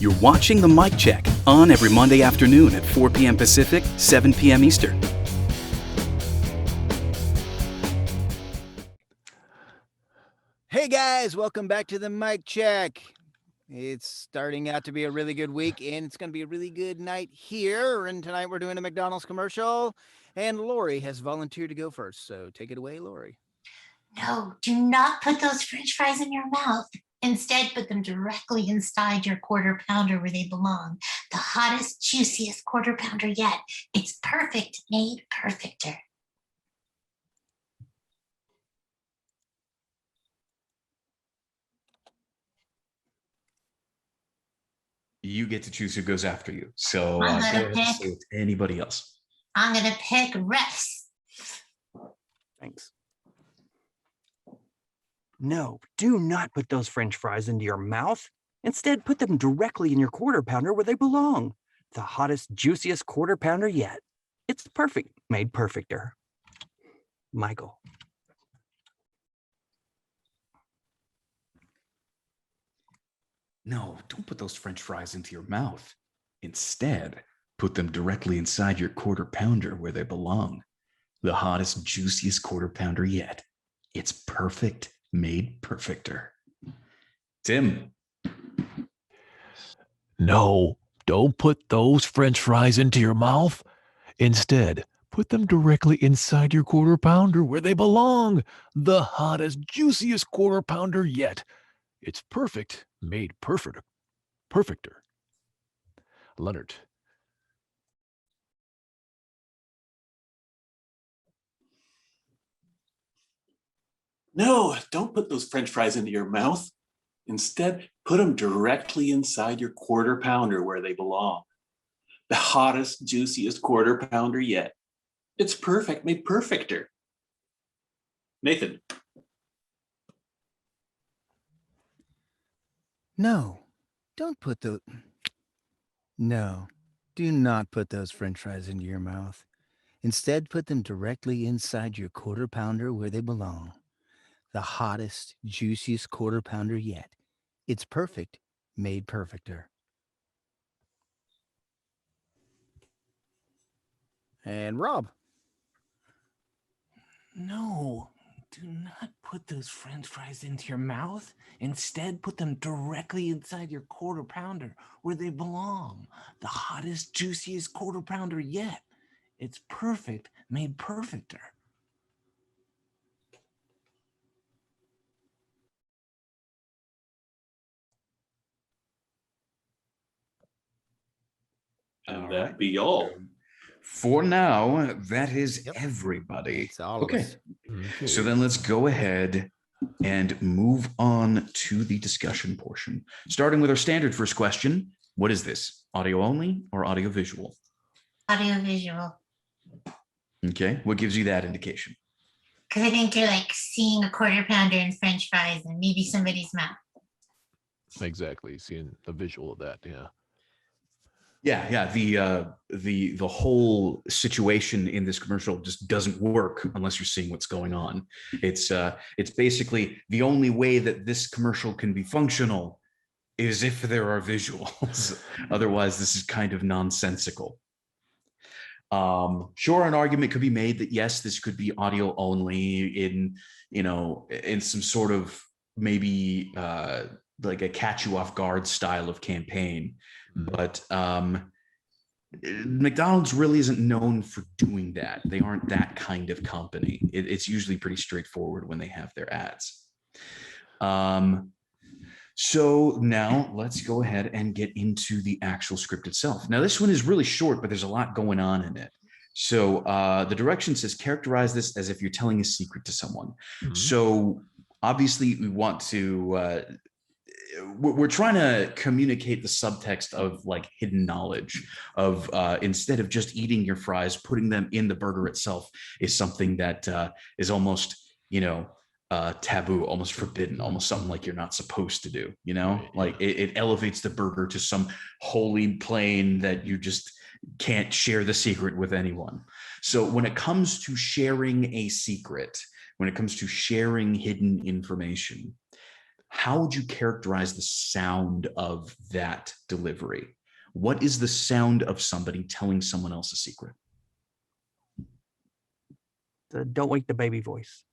You're watching The Mic Check, on every Monday afternoon at 4 p.m. Pacific, 7 p.m. Eastern. Hey guys, welcome back to The Mic Check. It's starting out to be a really good week, and it's going to be a really good night here. And tonight we're doing a McDonald's commercial, and Lori has volunteered to go first. So take it away, Lori. No, do not put those French fries in your mouth. Instead, put them directly inside your quarter pounder where they belong. The hottest, juiciest quarter pounder yet. It's perfect made perfecter. You get to choose who goes after you. So go I'm gonna ahead and say it to anybody else. I'm going to pick Rex. Thanks. No, do not put those French fries into your mouth. Instead, put them directly in your quarter pounder where they belong. The hottest, juiciest quarter pounder yet. It's perfect made perfecter. Michael. No, don't put those French fries into your mouth. Instead, put them directly inside your quarter pounder where they belong. The hottest, juiciest quarter pounder yet. It's perfect made perfecter. Tim. No, don't put those French fries into your mouth. Instead, put them directly inside your quarter pounder where they belong. The hottest, juiciest quarter pounder yet. It's perfect made perfecter. Leonard. No, don't put those French fries into your mouth. Instead, put them directly inside your quarter pounder where they belong. The hottest, juiciest quarter pounder yet. It's perfect made perfecter. Nathan. No, don't put the... No, do not put those French fries into your mouth. Instead, put them directly inside your quarter pounder where they belong. The hottest, juiciest quarter pounder yet. It's perfect made perfecter. And Rob. No, do not put those French fries into your mouth. Instead, put them directly inside your quarter pounder where they belong. The hottest, juiciest quarter pounder yet. It's perfect made perfecter. And that be all. For now, that is everybody. It's all of us. Okay. So then let's go ahead and move on to the discussion portion. Starting with our standard first question. What is this? Audio only or audio visual? Audio visual. Okay. What gives you that indication? Because I think you're like seeing a quarter pounder and French fries and maybe somebody's mouth. Exactly. Seeing a visual of that, yeah. Yeah. The whole situation in this commercial just doesn't work unless you're seeing what's going on. It's basically the only way that this commercial can be functional is if there are visuals. Otherwise, this is kind of nonsensical. Sure, an argument could be made that yes, this could be audio only in some sort of maybe like a catch you off guard style of campaign. But McDonald's really isn't known for doing that. They aren't that kind of company. It's usually pretty straightforward when they have their ads. So now let's go ahead and get into the actual script itself. Now, this one is really short, but there's a lot going on in it. So the direction says, characterize this as if you're telling a secret to someone. Mm-hmm. So obviously we want to... we're trying to communicate the subtext of like hidden knowledge of instead of just eating your fries, putting them in the burger itself is something that is almost, taboo, almost forbidden, almost something like you're not supposed to do, like it elevates the burger to some holy plane that you just can't share the secret with anyone. So when it comes to sharing a secret, when it comes to sharing hidden information, how would you characterize the sound of that delivery? What is the sound of somebody telling someone else a secret? The don't wake the baby voice.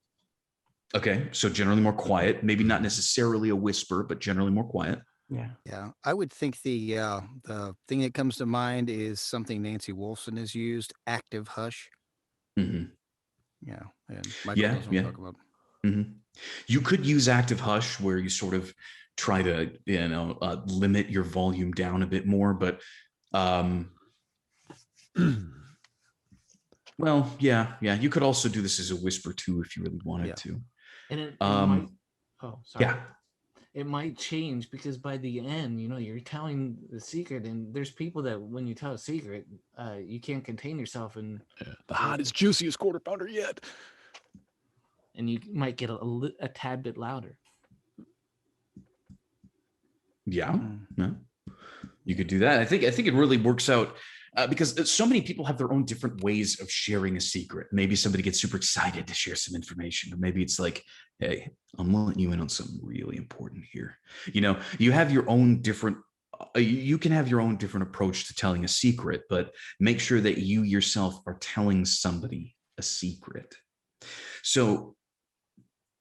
Okay, so generally more quiet, maybe not necessarily a whisper, but generally more quiet. Yeah. Yeah, I would think the thing that comes to mind is something Nancy Wolfson has used, active hush. Mhm. Yeah, and Michael Yeah, knows what yeah. I'm talking about. Mhm. You could use active hush where you sort of try to, limit your volume down a bit more, but well, yeah, you could also do this as a whisper too if you really wanted Yeah. to. And it might. Oh, sorry. Yeah. It might change because by the end, you're telling the secret, and there's people that when you tell a secret, you can't contain yourself, and The hottest, juiciest quarter pounder yet. you might get a tad bit louder. Yeah, Mm. no, you could do that. I think it really works out because so many people have their own different ways of sharing a secret. Maybe somebody gets super excited to share some information, or maybe it's like, hey, I'm letting you in on something really important here. You have your own different. You can have your own different approach to telling a secret, but make sure that you yourself are telling somebody a secret. So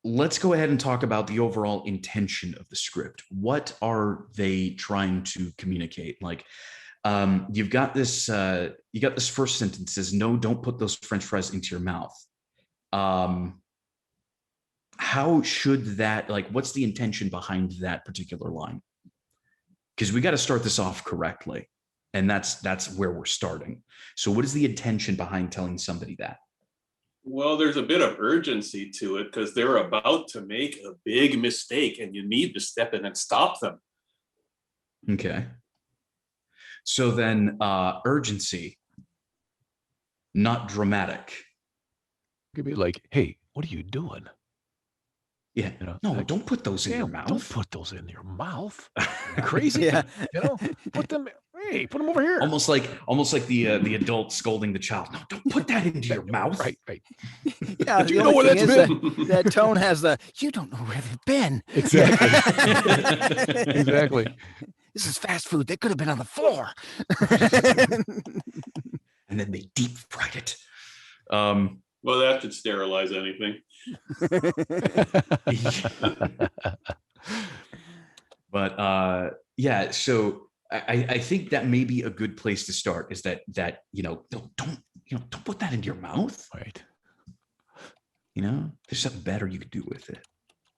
let's go ahead and talk about the overall intention of the script. What are they trying to communicate? Like, you've got this. You got this first sentence says, "No, don't put those French fries into your mouth." How should that? Like, what's the intention behind that particular line? Because we got to start this off correctly, and that's where we're starting. So, what is the intention behind telling somebody that? Well, there's a bit of urgency to it because they're about to make a big mistake and you need to step in and stop them. Okay. So then urgency, not dramatic. It could be like, hey, what are you doing? Yeah. No, like, don't put those in your mouth. Don't put those in your mouth. Crazy. Yeah. Put them. Hey, put them over here. Almost like the adult scolding the child. No, don't put that into your mouth. Right. Yeah, Do you know where that's been? That tone has you don't know where they've been. Exactly. Exactly. This is fast food. They could have been on the floor. And then they deep fried it. Well, that should sterilize anything. But yeah, so I think that may be a good place to start. Is that don't put that into your mouth. Right. There's something better you could do with it.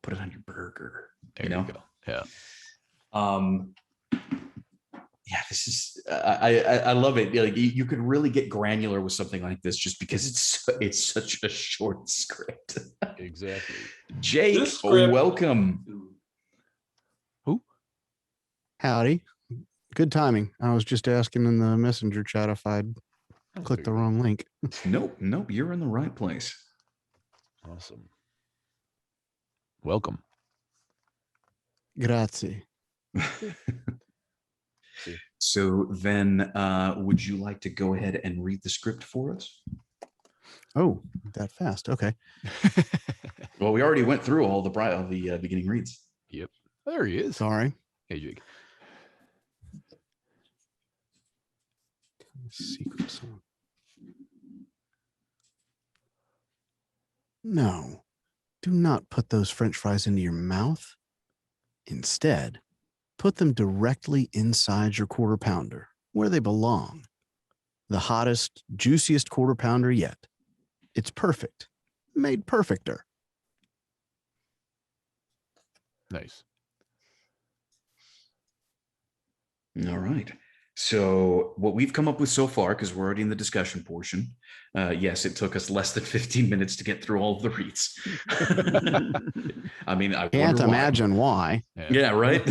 Put it on your burger. There you go. Yeah. Yeah, this is I love it. Like you could really get granular with something like this just because it's such a short script. Exactly. Jake, This script- welcome. Howdy. Good timing. I was just asking in the messenger chat if I'd clicked the wrong link. Nope, you're in the right place. Awesome. Welcome. Grazie. So then would you like to go ahead and read the script for us? Oh, that fast. Okay. Well, we already went through all the beginning reads. Yep. There he is. Sorry. Hey, Jake. Secret song. No, do not put those French fries into your mouth. Instead, put them directly inside your quarter pounder where they belong. The hottest, juiciest quarter pounder yet. It's perfect. Made perfecter. Nice. All right. So what we've come up with so far, because we're already in the discussion portion, yes, it took us less than 15 minutes to get through all of the reads. I mean, I Can't wonder why. imagine why. Yeah, right.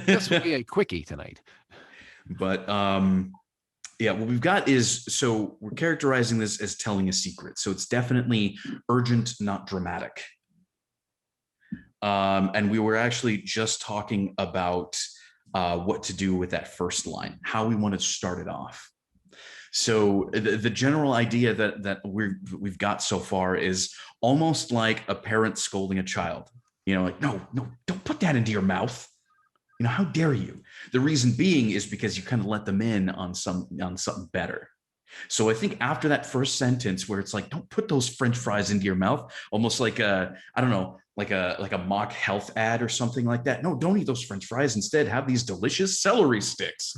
This will be a quickie tonight. But yeah, what we've got is, so we're characterizing this as telling a secret. So it's definitely urgent, not dramatic. And we were actually just talking about what to do with that first line, how we want to start it off. So the general idea that we've got so far is almost like a parent scolding a child. You know, like, no, don't put that into your mouth. You know, how dare you? The reason being is because you kind of let them in on something better. So I think after that first sentence where it's like, don't put those French fries into your mouth, almost like I don't know, like a mock health ad or something like that. No, don't eat those French fries. Instead, have these delicious celery sticks.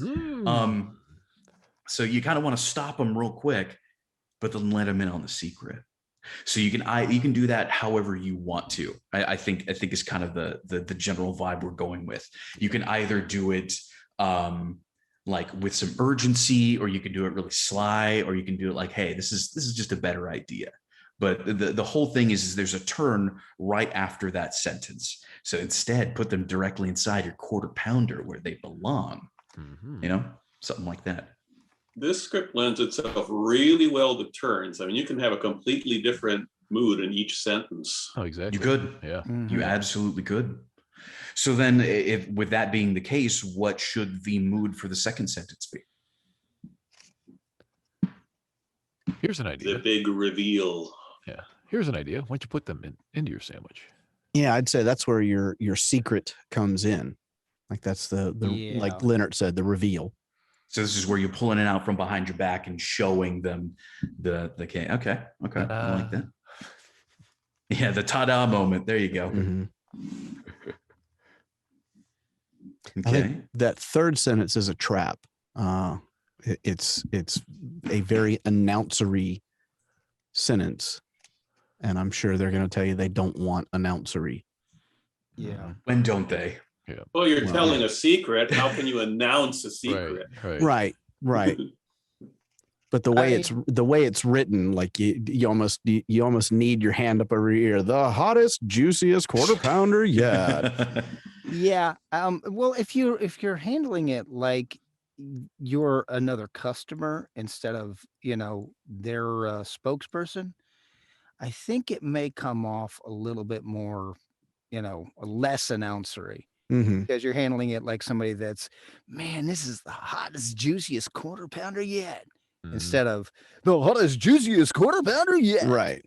So you kind of want to stop them real quick, but then let them in on the secret. So you can do that however you want to. I think is kind of the general vibe we're going with. You can either do it like with some urgency, or you can do it really sly, or you can do it like, hey, this is just a better idea. But the whole thing is there's a turn right after that sentence. So instead, put them directly inside your quarter pounder where they belong. You know, something like that. This script lends itself really well to turns. I mean, you can have a completely different mood in each sentence. Oh, exactly. You could. Yeah. You absolutely could. So then, if with that being the case, what should the mood for the second sentence be? Here's an The idea. big reveal. Yeah. Here's an idea. Why don't you put them into your sandwich? Yeah, I'd say that's where your secret comes in. Like that's the like Leonard said, the reveal. So this is where you're pulling it out from behind your back and showing them the can. Okay. I like that. Yeah, the ta-da moment. There you go. Mhm. I Okay. think that third sentence is a trap. It's a very announcery sentence, and I'm sure they're going to tell you they don't want announcery. Yeah. When don't they? Well, you're Well, telling a secret. How can you announce a secret? Right. Right. But the way it's written, like you almost need your hand up over your ear. The hottest, juiciest quarter pounder yet. Yeah. Well, if you're handling it like you're another customer instead of, their spokesperson, I think it may come off a little bit more, less announcery. Because you're handling it like somebody that's, man, this is the hottest, juiciest quarter pounder yet. Instead of the hottest, juiciest quarter pounder yet. Right.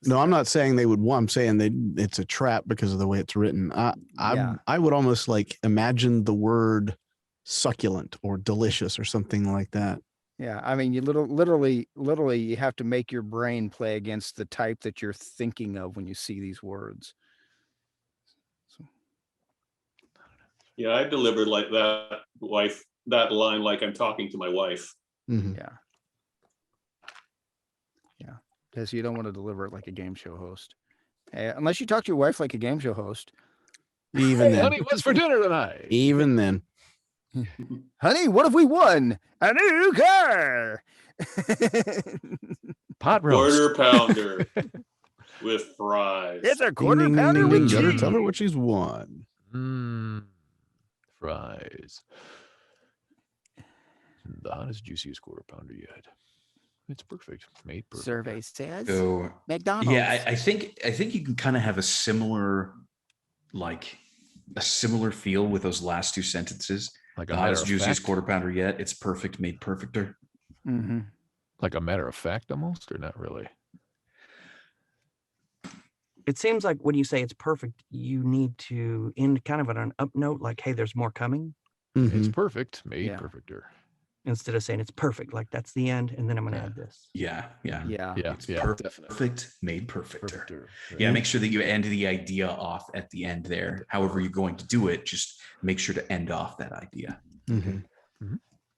No, I'm not saying they would want. I'm saying it's a trap because of the way it's written. I would almost like imagine the word succulent or delicious or something like that. Yeah, I mean, you literally, you have to make your brain play against the type that you're thinking of when you see these words. Yeah, I delivered like that line like I'm talking to my wife. Yeah, because you don't want to deliver it like a game show host, unless you talk to your wife like a game show host. Even then, Honey, what's for dinner tonight? even then, honey, what have we won? A new car. Pot roast. Quarter pounder with fries. It's a ding, quarter ding, pounder ding, with ding, cheese. better tell her what she's won. Fries. The hottest, juiciest quarter pounder yet. It's perfect. Made perfect. Survey says So McDonald's. yeah, I think you can kind of have a similar feel with those last two sentences. Like The a matter hottest, of juiciest fact. quarter pounder yet. It's perfect, made perfecter. Mm-hmm. Like a matter of fact, almost, or not really? It seems like when you say it's perfect, you need to end kind of on an up note, like, hey, there's more coming, It's perfect. Made Yeah. perfecter. instead of saying it's perfect, like that's the end, and then I'm going to Yeah. add this. Yeah. Yeah. Yeah. It's Definitely. perfect, made perfecter. Perfecter. Yeah, make sure that you end the idea off at the end there. However you're going to do it, just make sure to end off that idea. And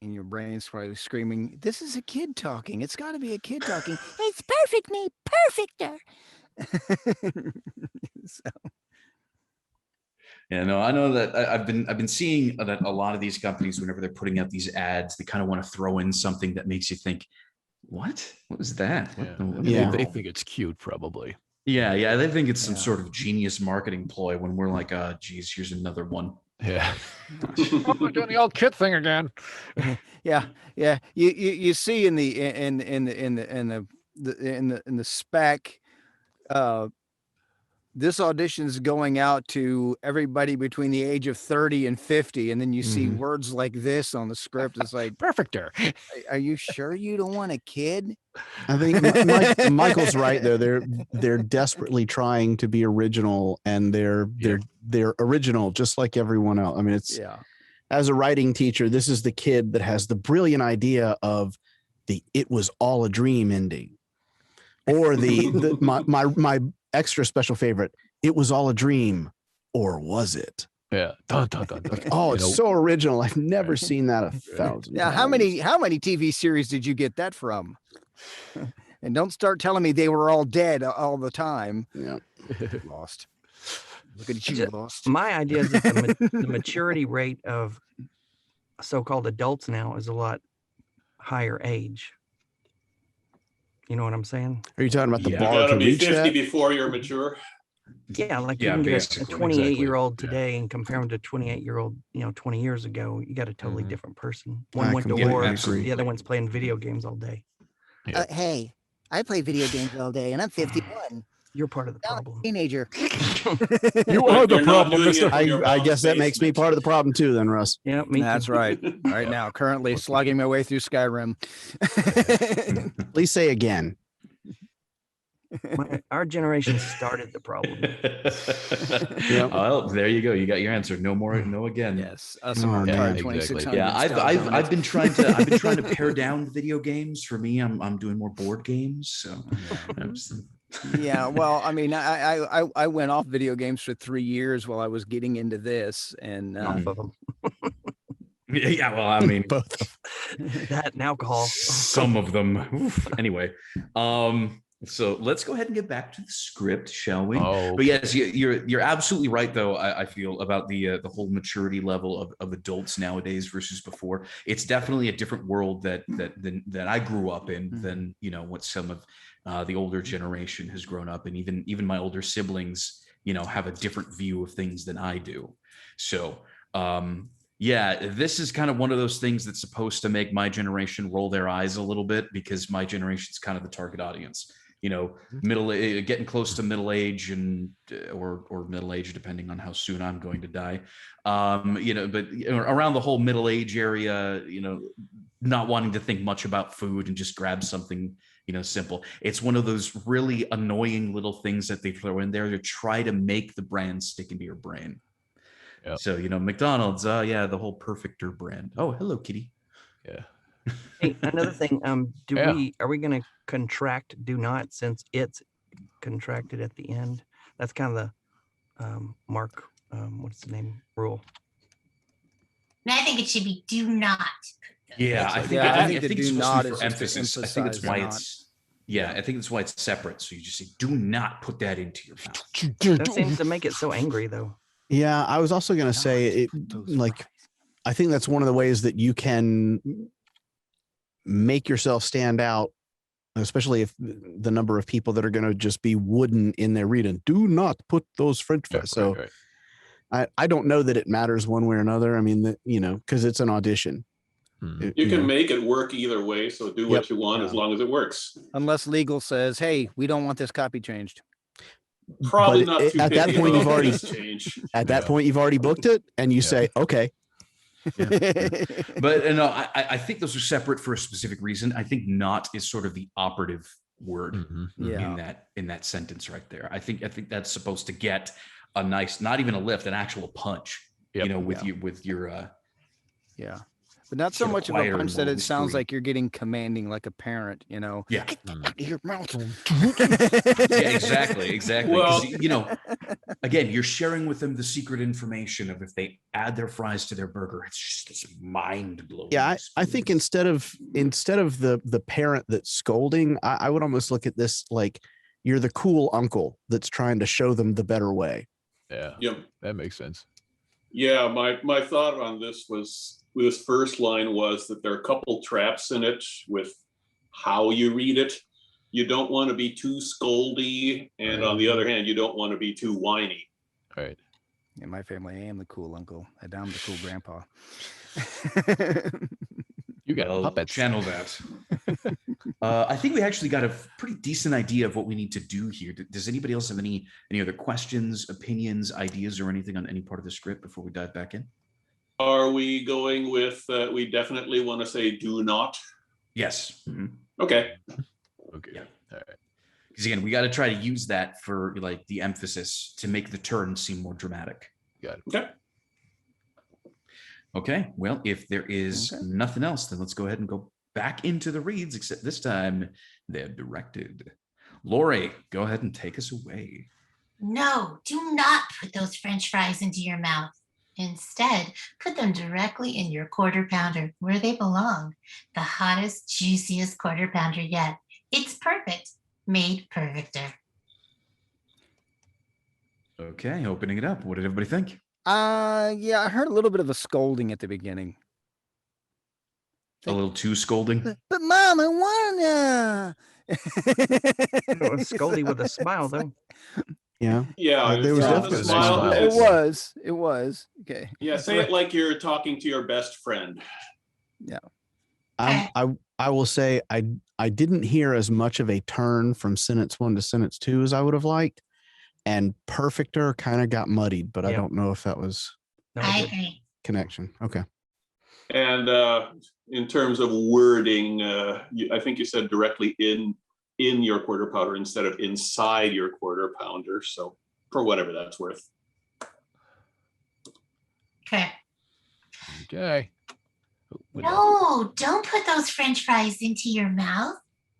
your brain's probably screaming, "This is a kid talking. It's got to be a kid talking. It's perfect, made perfecter." So, Yeah, no, I know that I've been seeing that a lot of these companies, whenever they're putting out these ads, they kind of want to throw in something that makes you think, "What? What was that?" Yeah. What They- in the They world?" think it's cute, probably. Yeah, they think it's some Yeah. sort of genius marketing ploy when we're like, geez, here's another one. Yeah. Oh, we're doing the old kid thing again. yeah. You see in the spec, this audition's going out to everybody between the age of 30 and 50, and then you see Mhm. words like this on the script. It's like, Perfecter. are you sure you don't want a kid? I think Michael's right though. They're desperately trying to be original, and they're original just like everyone else. I mean, it's Yeah. as a writing teacher, this is the kid that has the brilliant idea of the "it was all a dream" ending, or my extra special favorite, "it was all a dream," or was it? Yeah. Dun, dun, dun, dun. Like, oh, it's so original. I've never seen that 1,000 Yeah. times. How many TV series did you get that from? And don't start telling me they were all dead all the time. Yeah. Lost. Look at you, Just- Lost. My idea is that the maturity rate of so-called adults now is a lot higher age. You know what I'm saying? Are you talking about the Yeah. You bar gotta to be reach 50 that? before you're mature. Yeah, like Yeah, you can get a basically, 28-year-old exactly. today and compare him to 28-year-old, 20 years ago. You got a totally Mhm. different person. I One went to completely war, agree. the other one's playing video games all day. Yeah. Hey, I play video games all day, and I'm 51. You're part of the Now I'm a problem. teenager. You are the You're not problem, doing mister. it in your I mom's guess that makes me basement. part of the problem too, then, Russ. Yeah, me That's too. right. Right now, currently slugging my way through Skyrim. Please say again. Our generation started the problem. Well, there you go. You got your answer. No more. No again. Yes, us Oh, and our yeah, Atari exactly. 2600. Yeah, nostalgia on I've it. been trying to pare down video games. For me, I'm doing more board games. So I'm just- Yeah, well, I mean, I went off video games for 3 years while I was getting into this, and Off of them. yeah. Well, I mean, Both. That and alcohol. some of them. Oof. Anyway, so let's go ahead and get back to the script, shall we? Oh, But yes, you're absolutely right, though. I feel about the whole maturity level of adults nowadays versus before. It's definitely a different world that I grew up in than what some of the older generation has grown up in. Even my older siblings, have a different view of things than I do. So yeah, this is kind of one of those things that's supposed to make my generation roll their eyes a little bit, because my generation's kind of the target audience. Getting close to middle age or middle age, depending on how soon I'm going to die. But around the whole middle age area, not wanting to think much about food and just grab something, simple. It's one of those really annoying little things that they throw in there to try to make the brand stick into your brain. Yep. So, McDonald's, the whole Perfecter brand. Oh, hello, kitty. yeah. Hey, another thing, Yeah. are we going to contract do not, since it's contracted at the end? That's kind of the Mark, what's the name, rule. And I think it should be do not. Yeah, I That's think, right. Yeah, I I think think the it's do supposed not to be is for just to emphasis. I think it's emphasize why not. I think that's why it's separate. So you just say, do not put that into your mouth. That seems to make it so angry, though. Yeah, I was also going to say, I think that's one of the ways that you can make yourself stand out, especially if the number of people that are going to just be wooden in their reading. Do not put those French fries. So I don't know that it matters one way or another. I mean, because it's an audition. You can make it work either way. So do what you want as Yeah. long as it works. Unless legal says, hey, we don't want this copy changed. Probably But not too at that picky point, about you've already this change. at that point you've already booked it, and you say, okay. But no, I think those are separate for a specific reason. I think not is sort of the operative word Yeah. in that sentence right there. I think that's supposed to get a nice, not even a lift, an actual punch. Yep. With your Yeah. But not so Sort of much of a quieter punch that and it more sounds whispery. like you're getting commanding like a parent, Yeah. Get that out of your mouth. Yeah, exactly. 'Cause, again, you're sharing with them the secret information of if they add their fries to their burger, it's just this mind blowing. Yeah, I think instead of the parent that's scolding, I would almost look at this like you're the cool uncle that's trying to show them the better way. Yeah. Yep. That makes sense. Yeah, my thought on this first line was that there are a couple traps in it with how you read it. You don't want to be too scoldy, and on the other hand, you don't want to be too whiny. Right. In my family, I am the cool uncle, and I'm the cool grandpa. You got puppets. Channel that. I think we actually got a pretty decent idea of what we need to do here. Does anybody else have any other questions, opinions, ideas, or anything on any part of the script before we dive back in? Are we going with, we definitely want to say do not? Yes. Okay. Okay. Yeah. All right. Because again, we got to try to use that for like the emphasis to make the turn seem more dramatic. Got it. Okay. Okay. Well, if there is nothing else, then let's go ahead and go back into the reads, except this time they're directed. Lori, go ahead and take us away. No, do not put those French fries into your mouth. Instead, put them directly in your quarter pounder where they belong. The hottest, juiciest quarter pounder yet. It's perfect, made perfecter. Okay, opening it up. What did everybody think? Yeah, I heard a little bit of a scolding at the beginning. A little too scolding. But Mom, I wanna. It was Scully with a smile, though. Yeah. Yeah, There was it's on definitely the a smile. smile. It was. It was. Okay. Yeah, say it like you're talking to your best friend. I will say I didn't hear as much of a turn from sentence 1 to sentence 2 as I would have liked, and perfecter kind of got muddied, but I Yeah. don't know if that was No, I good. agree. connection. Okay. And in terms of wording, I think you said directly in your quarter pounder instead of inside your quarter pounder. So for whatever that's worth. Okay. Okay. No, don't put those French fries into your mouth.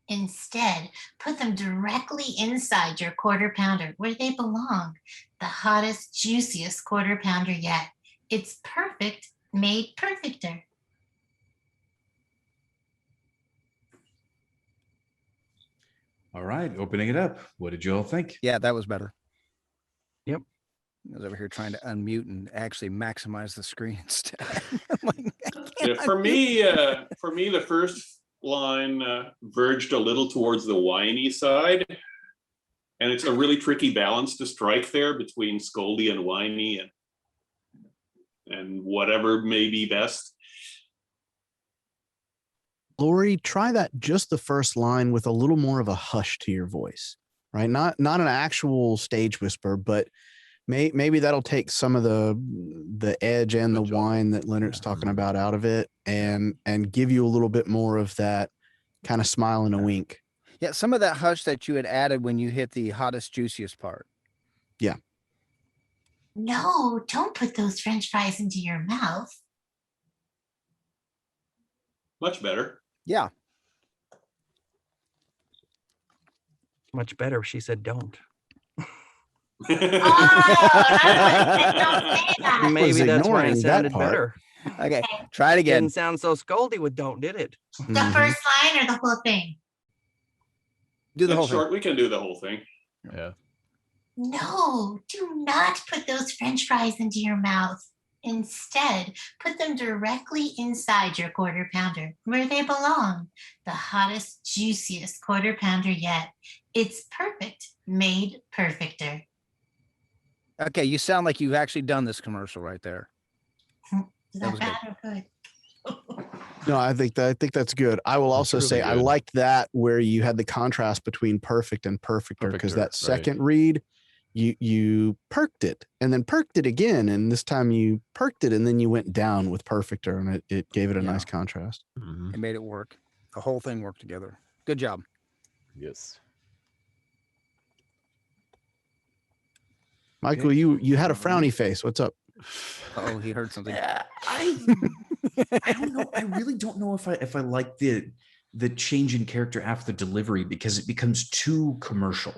Instead, put them directly inside your quarter pounder where they belong. The hottest, juiciest quarter pounder yet. It's perfect, made perfecter. All right, opening it up. What did you all think? Yeah, that was better. Yep. I was over here trying to unmute and actually maximize the screen instead. I'm like, I Yeah, can't for unmute. me, the first line verged a little towards the whiny side. And it's a really tricky balance to strike there between scoldy and whiny and whatever may be best. Lori, try that just the first line with a little more of a hush to your voice, right? Not an actual stage whisper, but maybe that'll take some of the edge and the Good job. whine that Leonard's talking about out of it, and give you a little bit more of that kind of smile and a wink. Yeah, some of that hush that you had added when you hit the hottest, juiciest part. No, don't put those French fries into your mouth. Much better. Yeah. Much better. She said, don't. Oh, don't say that. Maybe that's why ignoring it that sounded part. better. Okay. Try it again. Didn't sound so scoldy with don't, did it? The first line or the whole thing? Do the In whole thing. short, we can do the whole thing. Yeah. No, do not put those French fries into your mouth. Instead, put them directly inside your quarter pounder where they belong. The hottest, juiciest quarter pounder yet. It's perfect, made perfecter. Okay, you sound like you've actually done this commercial right there. Is That that was bad or good? No, I think that's good. I will also really say I good. liked that where you had the contrast between perfect and perfecter, because Perfecter, that right. second read, you perked it and then perked it again, and this time you perked it and then you went down with perfecter, and it gave it a Yeah. nice contrast. Mhm. It made it work. The whole thing worked together. Good job. Yes. Michael, you had a frowny face. What's up? Oh, he heard something. I don't know. I really don't know if I like the change in character after the delivery, because it becomes too commercial.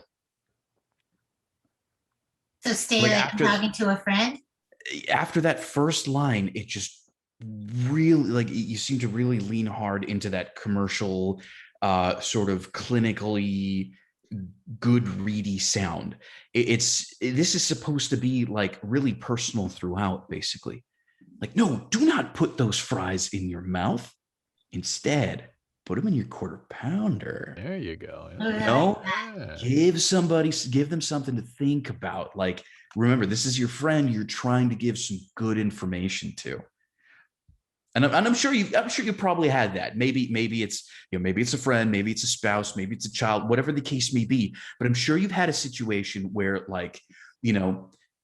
So stay Like like I'm after- talking to a friend. After that first line, it just really, like, you seem to really lean hard into that commercial, sort of clinically good reedy sound. This is supposed to be like really personal throughout, basically. Like, no, do not put those fries in your mouth. Instead, put them in your quarter pounder. There you go. Oh, Yeah. No, Yeah. give them something to think about. Like, remember, this is your friend you're trying to give some good information to. And I'm sure you probably had that. Maybe it's, maybe it's a friend, maybe it's a spouse, maybe it's a child, whatever the case may be. But I'm sure you've had a situation where, like,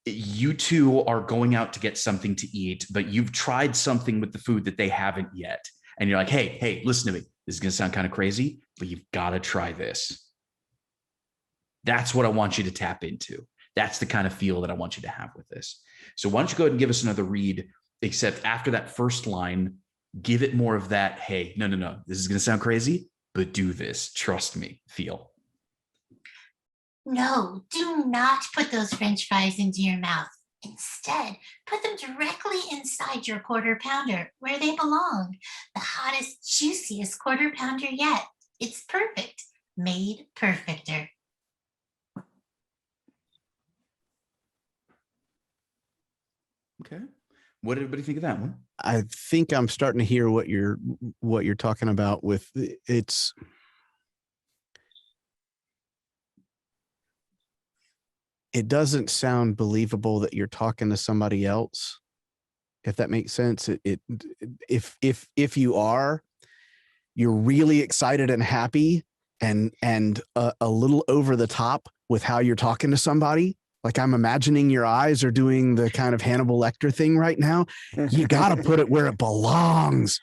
you two are going out to get something to eat, but you've tried something with the food that they haven't yet. And you're like, hey, listen to me. This is going to sound kind of crazy, but you've got to try this. That's what I want you to tap into. That's the kind of feel that I want you to have with this. So why don't you go ahead and give us another read, except after that first line, give it more of that, hey, no, this is going to sound crazy, but do this. Trust me, feel. No, do not put those French fries into your mouth. Instead, put them directly inside your quarter pounder where they belong. The hottest, juiciest quarter pounder yet. It's perfect. Made perfecter. Okay. What did everybody think of that one? I think I'm starting to hear what you're talking about with it's. It doesn't sound believable that you're talking to somebody else, if that makes sense. If you are, you're really excited and happy and a little over the top with how you're talking to somebody. Like, I'm imagining your eyes are doing the kind of Hannibal Lecter thing right now. You got to put it where it belongs.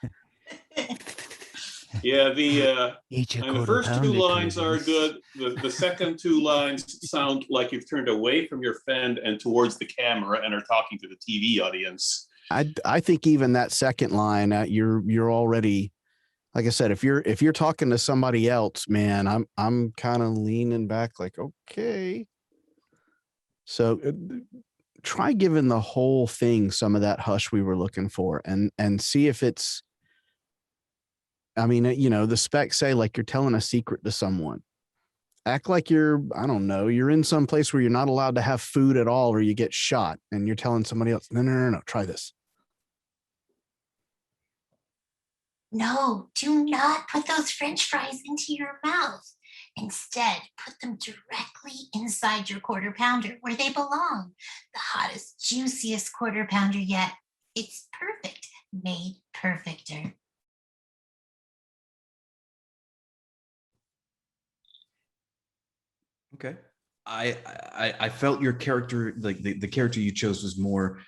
Yeah, the first two pounder, lines are Curtis. good. The second two lines sound like you've turned away from your friend and towards the camera and are talking to the TV audience. I think even that second line, you're already, like I said, if you're talking to somebody else, man, I'm kind of leaning back like, okay. So try giving the whole thing some of that hush we were looking for, and see if it's. I mean, the specs say like you're telling a secret to someone. Act like you're in some place where you're not allowed to have food at all, or you get shot, and you're telling somebody else, no, try this. No, do not put those French fries into your mouth. Instead, put them directly inside your quarter pounder where they belong. The hottest, juiciest quarter pounder yet. It's perfect. Made perfecter. Okay. I felt your character, like the character you chose, was more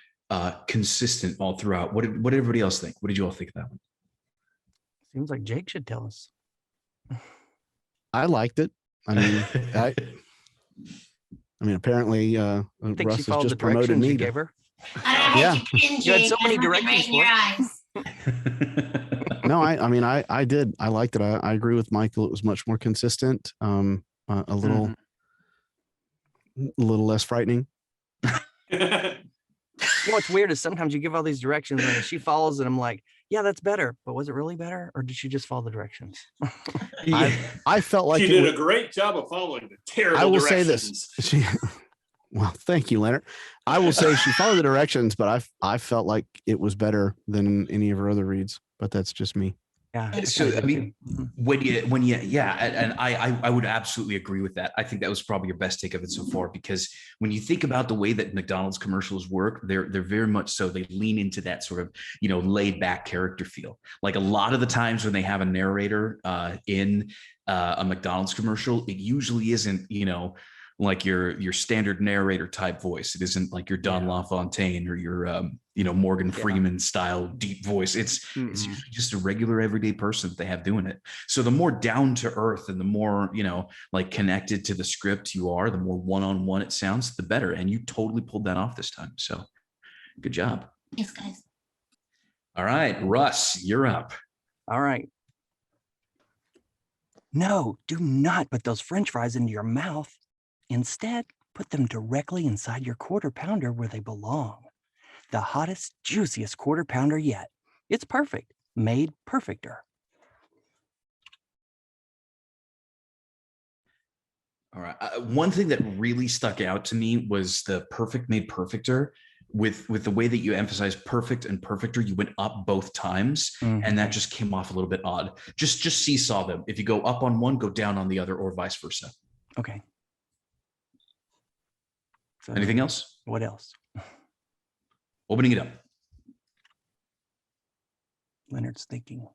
consistent all throughout. What did everybody else think? What did you all think of that one? Seems like Jake should tell us. I liked it. I mean, apparently, I think Russ she has followed the just promoted directions me. you gave her. Yeah. You had so many directions for it. No, I did. I liked it. I agree with Michael. It was much more consistent. A little less frightening. What's weird is sometimes you give all these directions and she follows and I'm like, yeah, that's better. But was it really better? Or did she just follow the directions? I felt like she did a great job of following the terrible I will directions. say this. Well, thank you, Leonard. I will say she followed the directions, but I felt like it was better than any of her other reads. But that's just me. Yeah. So I mean, when you yeah, and I would absolutely agree with that. I think that was probably your best take of it so far, because when you think about the way that McDonald's commercials work, they're very much so, they lean into that sort of, laid back character feel. Like a lot of the times when they have a narrator in a McDonald's commercial, it usually isn't, like your standard narrator type voice. It isn't like your Don LaFontaine or your Morgan Freeman style deep voice. It's usually just a regular everyday person that they have doing it. So the more down to earth and the more like connected to the script you are, the more one-on-one it sounds, the better. And you totally pulled that off this time. So good job. Yes, guys. All right, Russ, you're up. All right. No, do not put those French fries into your mouth. Instead, put them directly inside your quarter pounder where they belong. The hottest, juiciest quarter pounder yet. It's perfect. Made perfecter. All right. One thing that really stuck out to me was the perfect made perfecter. With the way that you emphasize perfect and perfecter, you went up both times, and that just came off a little bit odd. Just seesaw them. If you go up on one, go down on the other, or vice versa. Okay. So anything else? What else? Opening it up. Leonard's thinking.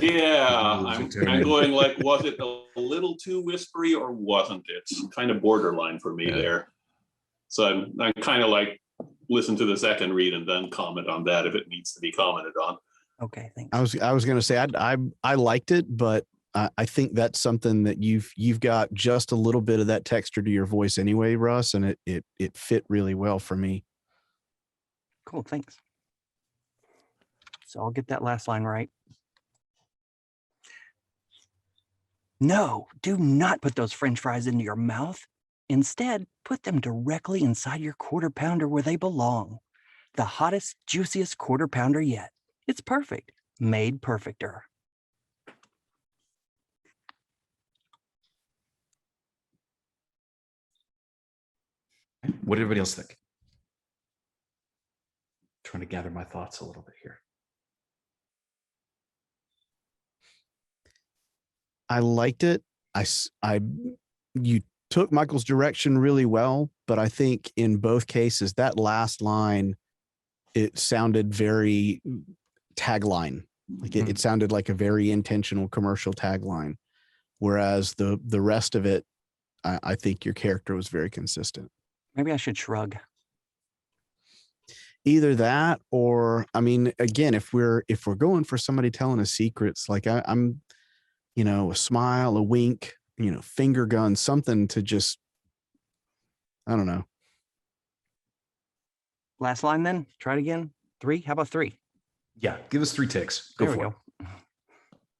Yeah, I'm going like, was it a little too whispery or wasn't it? Kind of borderline for me there. So I'm kind of like, listen to the second read and then comment on that if it needs to be commented on. Okay, thanks. I was going to say I liked it, but I think that's something that you've got just a little bit of that texture to your voice anyway, Russ, and it fit really well for me. Cool, thanks. So I'll get that last line right. No, do not put those French fries into your mouth. Instead, put them directly inside your quarter pounder where they belong. The hottest, juiciest quarter pounder yet. It's perfect, made perfecter. What did everybody else think? Trying to gather my thoughts a little bit here. I liked it. You took Michael's direction really well, but I think in both cases, that last line, it sounded very tagline. Like it sounded like a very intentional commercial tagline. Whereas the rest of it, I think your character was very consistent. Maybe I should shrug. Either that, or I mean, again, if we're going for somebody telling us secrets, like I'm, a smile, a wink, finger gun, something to just, I don't know. Last line then, try it again. 3, how about 3? Yeah, give us 3 takes. Go There for we it. go.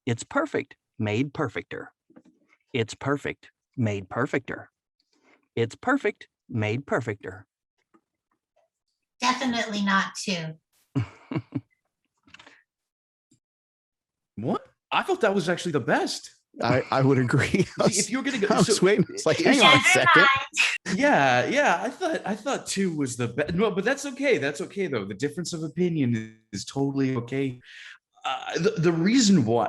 It's perfect, made perfecter. It's perfect, made perfecter. It's perfect, made perfecter. Definitely not 2. What? I thought that was actually the best. I would agree. If you're gonna go, I was waiting. It's like, hang on a Never second. mind. yeah. I thought 2 was the best. No, but that's okay. That's okay though. The difference of opinion is totally okay. The reason why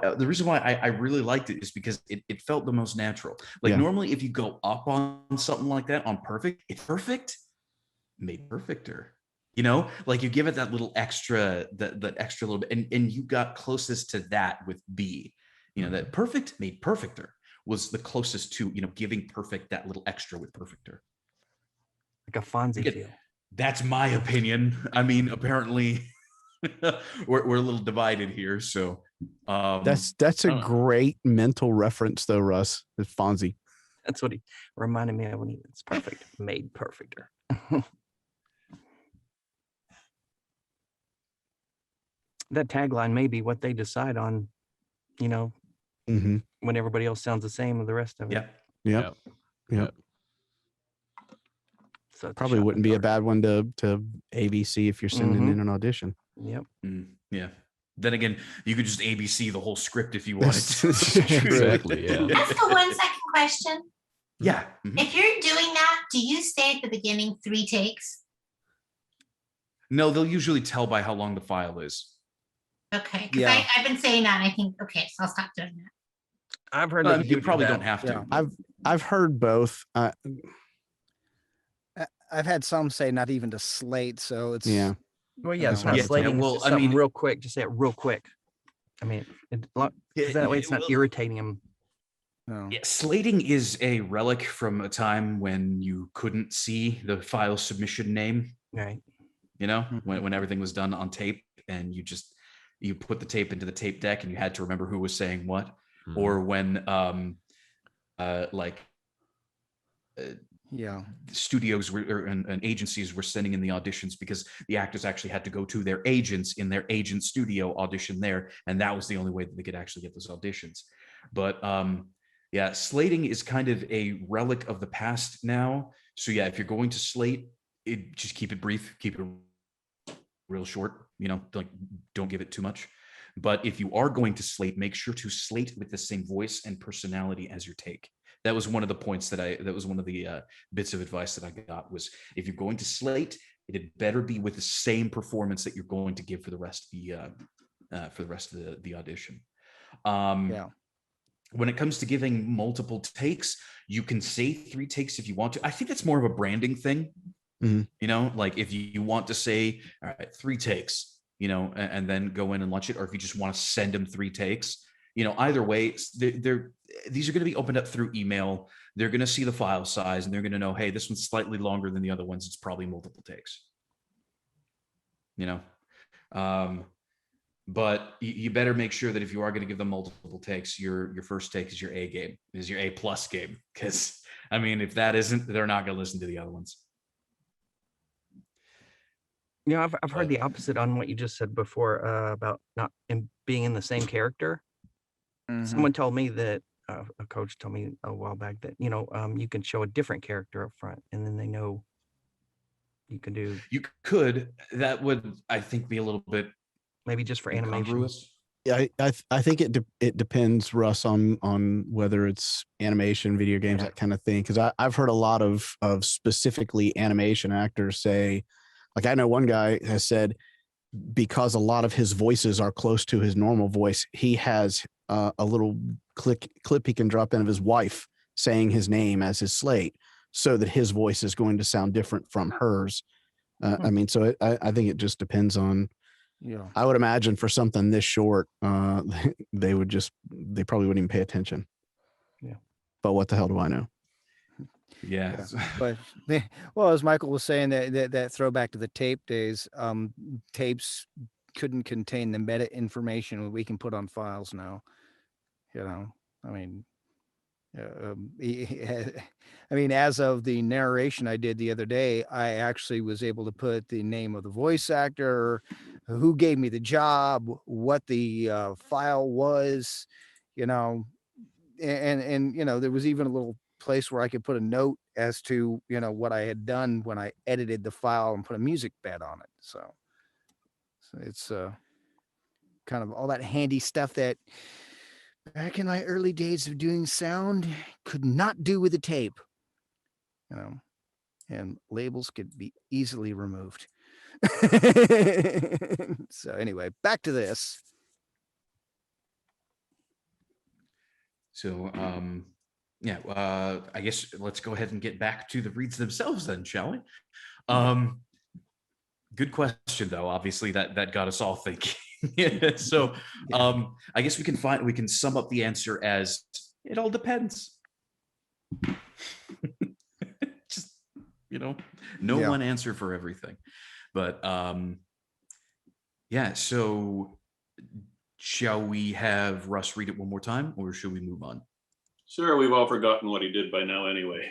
I really liked it is because it felt the most natural. Like normally, if you go up on something like that on perfect, it's perfect, made perfecter. Like you give it that little extra, that extra little bit, and you got closest to that with B. That perfect made perfecter was the closest to giving perfect that little extra with perfecter. Like a Fonzie Again, feel. That's my opinion. I mean, apparently we're a little divided here. So That's a great mental reference though, Russ. It's Fonzie. That's what he reminded me of when it's perfect, made perfecter. That tagline may be what they decide on, when everybody else sounds the same with the rest of it. Yeah. Yep. So Probably wouldn't be a bad one to ABC if you're sending in an audition. Yep. Yeah. Then again, you could just ABC the whole script if you wanted to. Exactly. Yeah. That's the 1 second question. Yeah. If you're doing that, do you say at the beginning 3 takes? No, they'll usually tell by how long the file is. Okay, because I've been saying that, and I think, okay, so I'll stop doing that. I've heard you probably don't have to. I've heard both. I've had some say not even to slate, so it's Well, yeah, it's No. not slating. well, Well, I mean, real quick. Just say it real quick. I mean, that way it's not irritating him. No. Yeah, slating is a relic from a time when you couldn't see the file submission name. Right. When everything was done on tape, and you put the tape into the tape deck, and you had to remember who was saying what, or when studios and agencies were sending in the auditions because the actors actually had to go to their agents in their agent studio, audition there, and that was the only way that they could actually get those auditions. But slating is kind of a relic of the past now. So if you're going to slate, just keep it brief, keep it real short, don't give it too much. But if you are going to slate, make sure to slate with the same voice and personality as your take. That was one of the points that was one of the bits of advice that I got was, if you're going to slate, it had better be with the same performance that you're going to give for the rest of the audition. When it comes to giving multiple takes, you can say 3 takes if you want to. I think that's more of a branding thing. Like if you want to say, all right, 3 takes, and then go in and launch it, or if you just want to send them 3 takes, either way, these are going to be opened up through email. They're going to see the file size and they're going to know, hey, this one's slightly longer than the other ones. It's probably multiple takes, but you better make sure that if you are going to give them multiple takes, your first take is your A game, is your A+ game. Because if that isn't, they're not going to listen to the other ones. I've heard the opposite on what you just said before about not being in the same character. Someone told me that a coach told me a while back that you can show a different character up front, and then they know you can do. You could. That would, I think, be a little bit maybe just for animation. incongruous. Yeah, I think it depends, Russ, on whether it's animation, video games, that kind of thing. Because I've heard a lot of specifically animation actors say, like, I know one guy has said, because a lot of his voices are close to his normal voice, he has a little clip he can drop in of his wife saying his name as his slate, so that his voice is going to sound different from hers. So I think it just depends on. Yeah, I would imagine for something this short, they probably wouldn't even pay attention. Yeah. But what the hell do I know? Yeah. but well, as Michael was saying, that throwback to the tape days, tapes couldn't contain the meta information we can put on files now. As of the narration I did the other day, I actually was able to put the name of the voice actor, who gave me the job, what the file was, and there was even a little place where I could put a note as to, what I had done when I edited the file and put a music bed on it. So it's kind of all that handy stuff that back in my early days of doing sound could not do with a tape, and labels could be easily removed. So anyway, back to this. So, I guess let's go ahead and get back to the reads themselves then, shall we? Good question, though. Obviously, that got us all thinking. So, I guess we can sum up the answer as it all depends. Just, no one answer for everything. But so shall we have Russ read it one more time, or should we move on? Sure, we've all forgotten what he did by now anyway.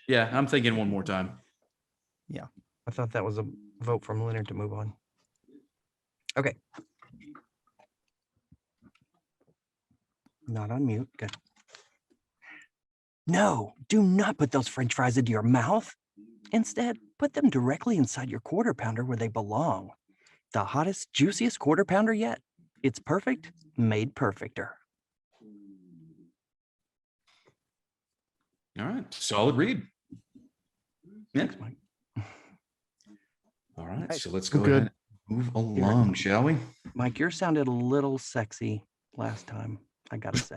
Yeah, I'm thinking one more time. Yeah. I thought that was a vote from Leonard to move on. Okay. Not on mute. Good. No, do not put those French fries into your mouth. Instead, put them directly inside your quarter pounder where they belong. The hottest, juiciest quarter pounder yet. It's perfect, made perfecter. All right, solid read. Yeah. Thanks, Mike. All right, so let's go Good. ahead and move along, shall we? Mike, yours sounded a little sexy last time, I gotta say.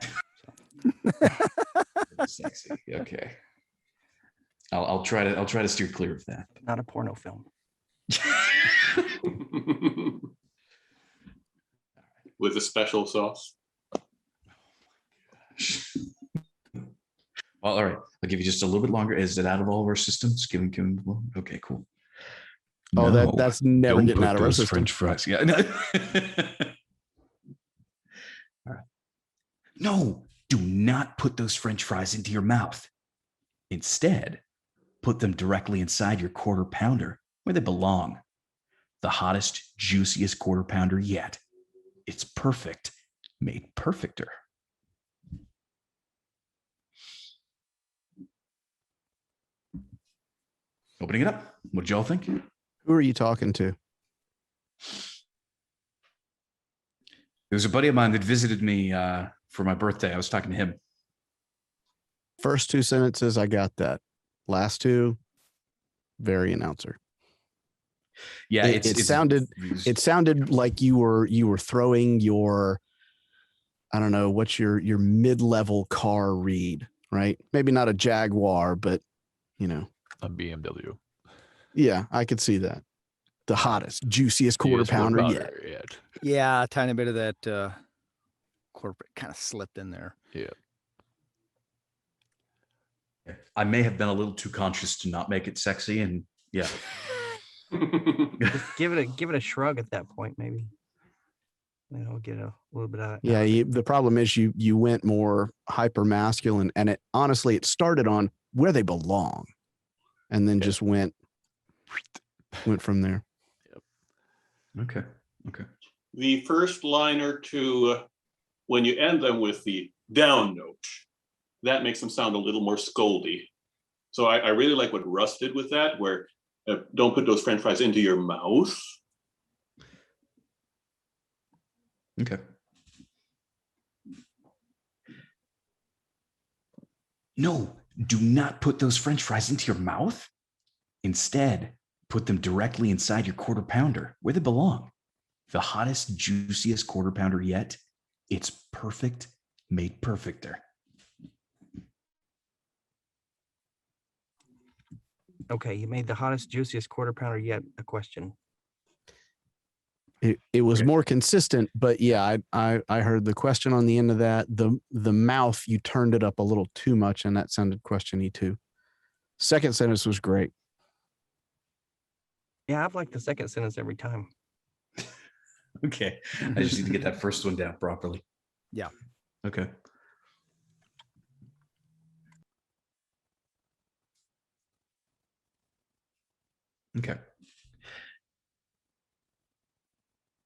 Sexy. Okay. I'll try to steer clear of that. Not a porno film. With a special sauce. Well, all right. I'll give you just a little bit longer. Is it out of all of our systems? Okay, cool. Oh, that's never Don't getting put out of our those system. French fries. Yeah. No. All right. No, do not put those French fries into your mouth. Instead, put them directly inside your quarter pounder where they belong. The hottest, juiciest quarter pounder yet. It's perfect, made perfecter. Opening it up. What did y'all think? Who are you talking to? There was a buddy of mine that visited me for my birthday. I was talking to him. First 2 sentences, I got that. Last 2, very announcer. Yeah, it sounded like you were throwing your, I don't know, what's your mid-level car read, right? Maybe not a Jaguar, but A BMW. yeah, I could see that. the hottest, juiciest quarter Yes, pounder yet. yet. Yeah, a tiny bit of that corporate kind of slipped in there. Yeah. I may have been a little too conscious to not make it sexy, and yeah. Just give it a shrug at that point, maybe. Get a little bit of Yeah, the problem is you went more hyper masculine, and it honestly it started on where they belong, and then just went from there. Okay. Okay. The first line or two, when you end them with the down note, that makes them sound a little more scoldy. So I really like what Russ did with that, where don't put those French fries into your mouth. Okay. No, do not put those French fries into your mouth. Instead, put them directly inside your quarter pounder where they belong. The hottest, juiciest quarter pounder yet. It's perfect, made perfecter. Okay, you made the hottest, juiciest quarter pounder yet a question. It was more consistent, but yeah, I heard the question on the end of that. The mouth, you turned it up a little too much, and that sounded questiony too. Second sentence was great. Yeah, I've liked the second sentence every time. Okay. I just need to get that first one down properly. Yeah. Okay. Okay.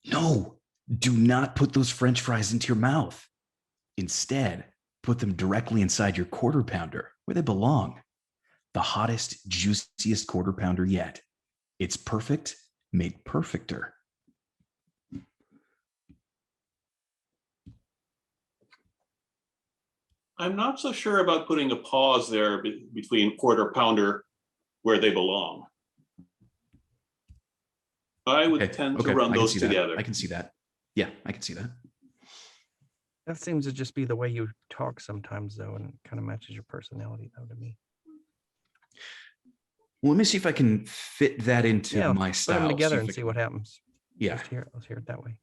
No, do not put those French fries into your mouth. Instead, put them directly inside your quarter pounder where they belong. The hottest, juiciest quarter pounder yet. It's perfect, made perfecter. I'm not so sure about putting a pause there between quarter pounder where they belong. I would tend to run those together. I can see that. Yeah, I can see that. That seems to just be the way you talk sometimes, though, and it kind of matches your personality, though, to me. Well, let me see if I can fit that into my style. Put them together and see what happens. Yeah. Let's hear it that way.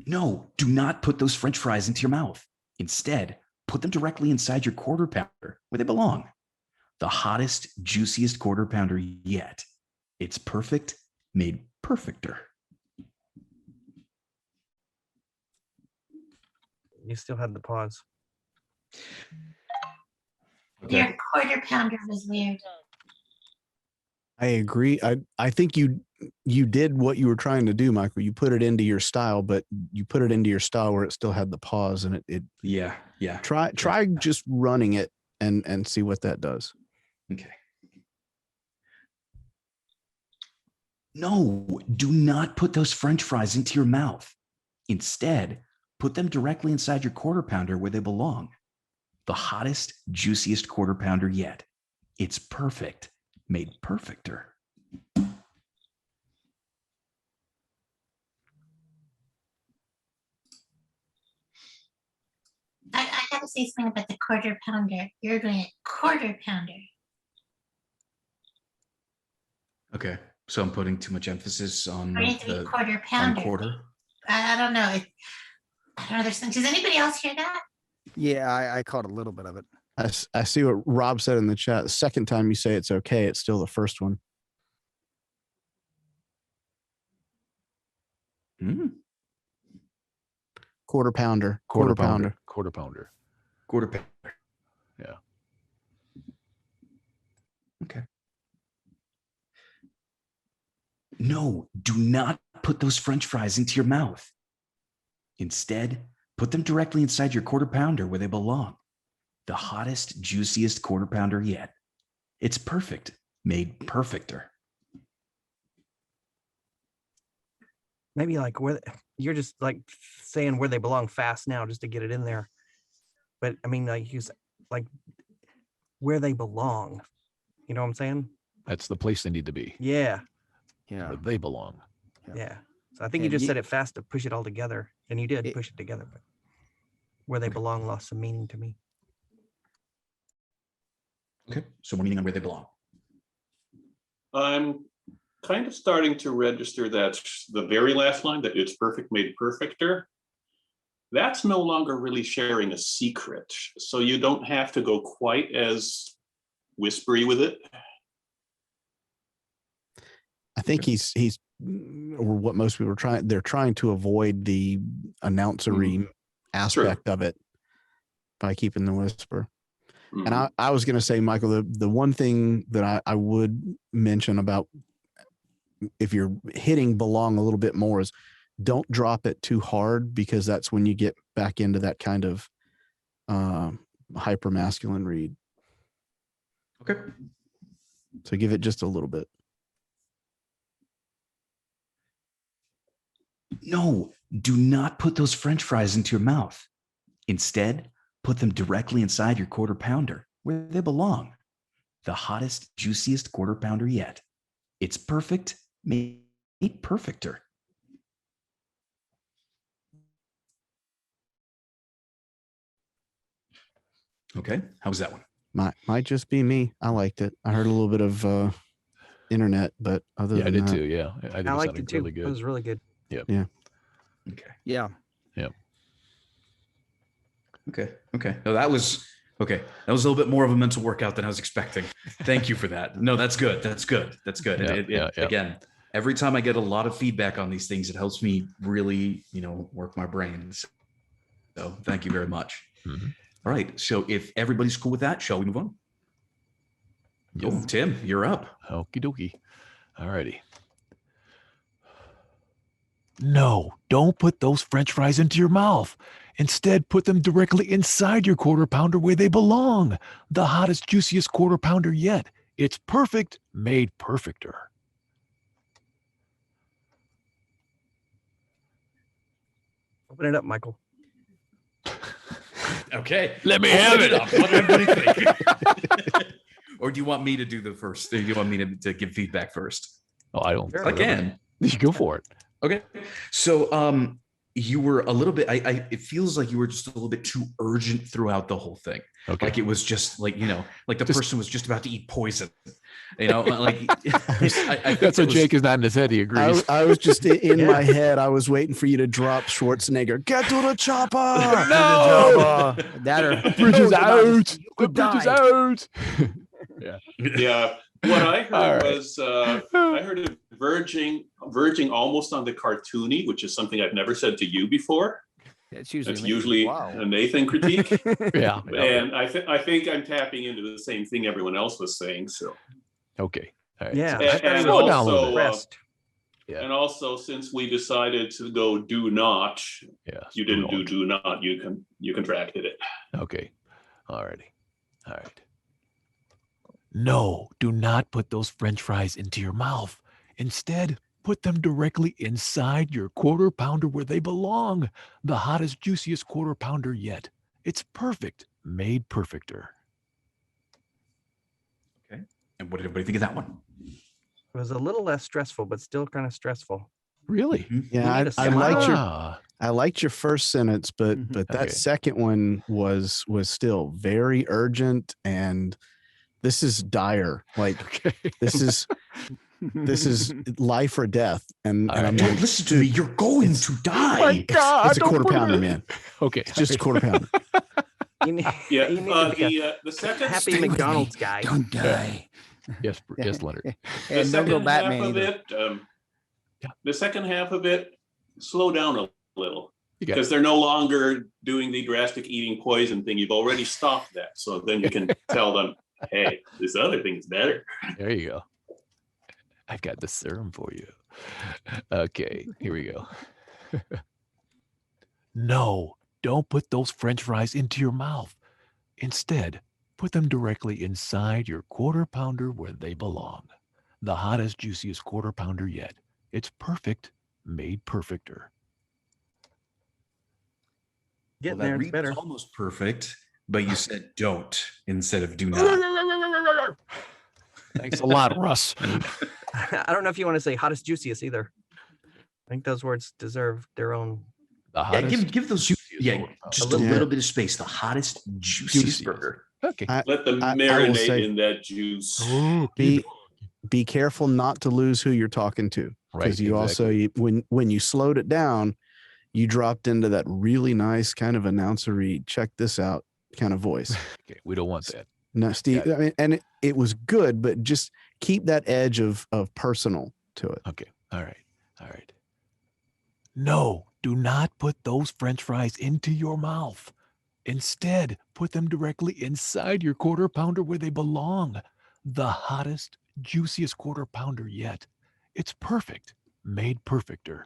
No, do not put those French fries into your mouth. Instead, put them directly inside your quarter pounder where they belong. The hottest, juiciest quarter pounder yet. It's perfect, made perfecter. You still had the pause. Okay. Your quarter pounder was weird. I agree. I think you did what you were trying to do, Michael. You put it into your style, but you put it into your style where it still had the pause, and it yeah. Try just running it and see what that does. Okay. No, do not put those French fries into your mouth. Instead, put them directly inside your quarter pounder where they belong. The hottest, juiciest quarter pounder yet. It's perfect, made perfecter. I gotta say something about the quarter pounder. You're doing a quarter pounder. Okay, so I'm putting too much emphasis on Or it to be the quarter pounder. quarter. I don't know. I don't know. Does anybody else hear that? Yeah, I caught a little bit of it. I see what Rob said in the chat. The second time you say it's okay, it's still the first one. Quarter pounder. Quarter pounder. Quarter pounder. Quarter pounder. Yeah. Okay. No, do not put those French fries into your mouth. Instead, put them directly inside your quarter pounder where they belong. The hottest, juiciest quarter pounder yet. It's perfect, made perfecter. Maybe like where you're just like saying where they belong fast now just to get it in there. But I mean, like use like where they belong. You know what I'm saying? That's the place they need to be. Yeah. Yeah. Where they belong. Yeah. So I think you just said it fast to push it all together. And you did push it together, but where they belong lost some meaning to me. Okay, so we're meeting on where they belong. I'm kind of starting to register that the very last line, that it's perfect made perfecter. That's no longer really sharing a secret. So you don't have to go quite as whispery with it. I think he's or what most people are they're trying to avoid the announcery aspect of it by keeping the whisper. And I was going to say, Michael, the one thing that I would mention about if you're hitting belong a little bit more is don't drop it too hard, because that's when you get back into that kind of hyper masculine read. Okay. So give it just a little bit. No, do not put those French fries into your mouth. Instead, put them directly inside your quarter pounder where they belong. The hottest, juiciest quarter pounder yet. It's perfect, made perfecter. Okay, how was that one? Might just be me. I liked it. I heard a little bit of internet, but other Yeah, I than did that, too. Yeah, I think I it liked sounded it too. really It good. was really good. Yep. Yeah. Okay. Yeah. Okay. Okay. No, that was okay. That was a little bit more of a mental workout than I was expecting. Thank you for that. No, that's good. That's good. That's good. Yeah, yeah. Again, every time I get a lot of feedback on these things, it helps me really, work my brain. So thank you very much. Mhm. All right. So if everybody's cool with that, shall we move on? Yep. Cool. Tim, you're up. Okie dokie. All righty. No, don't put those French fries into your mouth. Instead, put them directly inside your quarter pounder where they belong. The hottest, juiciest quarter pounder yet. It's perfect, made perfecter. Open it up, Michael. Okay. Let me Open have it it. up. What do you think? Or do you want me to do the first? Do you want me to give feedback first? Oh, I don't. Sure. I can. You go for it. Okay. So you were a little bit it feels like you were just a little bit too urgent throughout the whole thing. Okay. Like it was just like, like the Just- person was just about to eat poison. Like I That's what Jake is nodding his head. He agrees. I was just in Yeah. my head. I was waiting for you to drop Schwarzenegger. Get to the chopper. No! That or The bridge is out. The could bridge is die. out. Yeah, what I heard All right. was I heard it verging almost on the cartoony, which is something I've never said to you before. That's usually That's me. usually Wow. a Nathan critique. Yeah. And I think I'm tapping into the same thing everyone else was saying. So Okay. All right. Yeah, So- I thought and he was slow down a little also, bit. impressed. Yeah. and also since we decided to go do not, Yeah. you didn't do not, you contracted it. Okay. All righty. All right. No, do not put those French fries into your mouth. Instead, put them directly inside your quarter pounder where they belong. The hottest, juiciest quarter pounder yet. It's perfect, made perfecter. And what did everybody think of that one? It was a little less stressful, but still kind of stressful. Really? Yeah, You need a I liked your Ah, I liked your first sentence, but Mhm. that Okay. second one was still very urgent, and this is dire. Like okay. this is life or death. And All I'm right. Don't like, listen to me. You're going to die. My God, it's a don't quarter put it pounder, in. man. Okay. It's just a quarter pounder. You need, Yeah, you need to be a the second happy Stay with McDonald's me. guy. Don't die. Yes, yes, Leonard. the And don't go second Batman half of either. it, Yeah. the second half of it, slow down a little. You got Because they're no longer doing the drastic eating poison thing. You've already stopped that. So then you can tell them, hey, this other thing's better. There you go. I've got the serum for you. Okay, here we go. No, don't put those French fries into your mouth. Instead, put them directly inside your quarter pounder where they belong. The hottest, juiciest quarter pounder yet. It's perfect, made perfecter. Getting that there, it's read better. was almost perfect, but you said don't instead of do not. Thanks a lot, Russ. I don't know if you want to say hottest, juiciest either. I think those words deserve their own. The Yeah, hottest, give those juiciest yeah quarter pounder. just A a little little bit of space. The hottest, juiciest Juiciest. burger. Okay. Let them I will marinate say- in that juice. Be careful not to lose who you're talking to, because Right, you also when you slowed it down, you dropped into that really nice kind of announcery, check this out kind of voice. Okay, we don't want that. No, Steve, Got I mean, and it was good, but just keep that edge of personal to it. Okay. All right. All right. No, do not put those French fries into your mouth. Instead, put them directly inside your quarter pounder where they belong. The hottest, juiciest quarter pounder yet. It's perfect, made perfecter.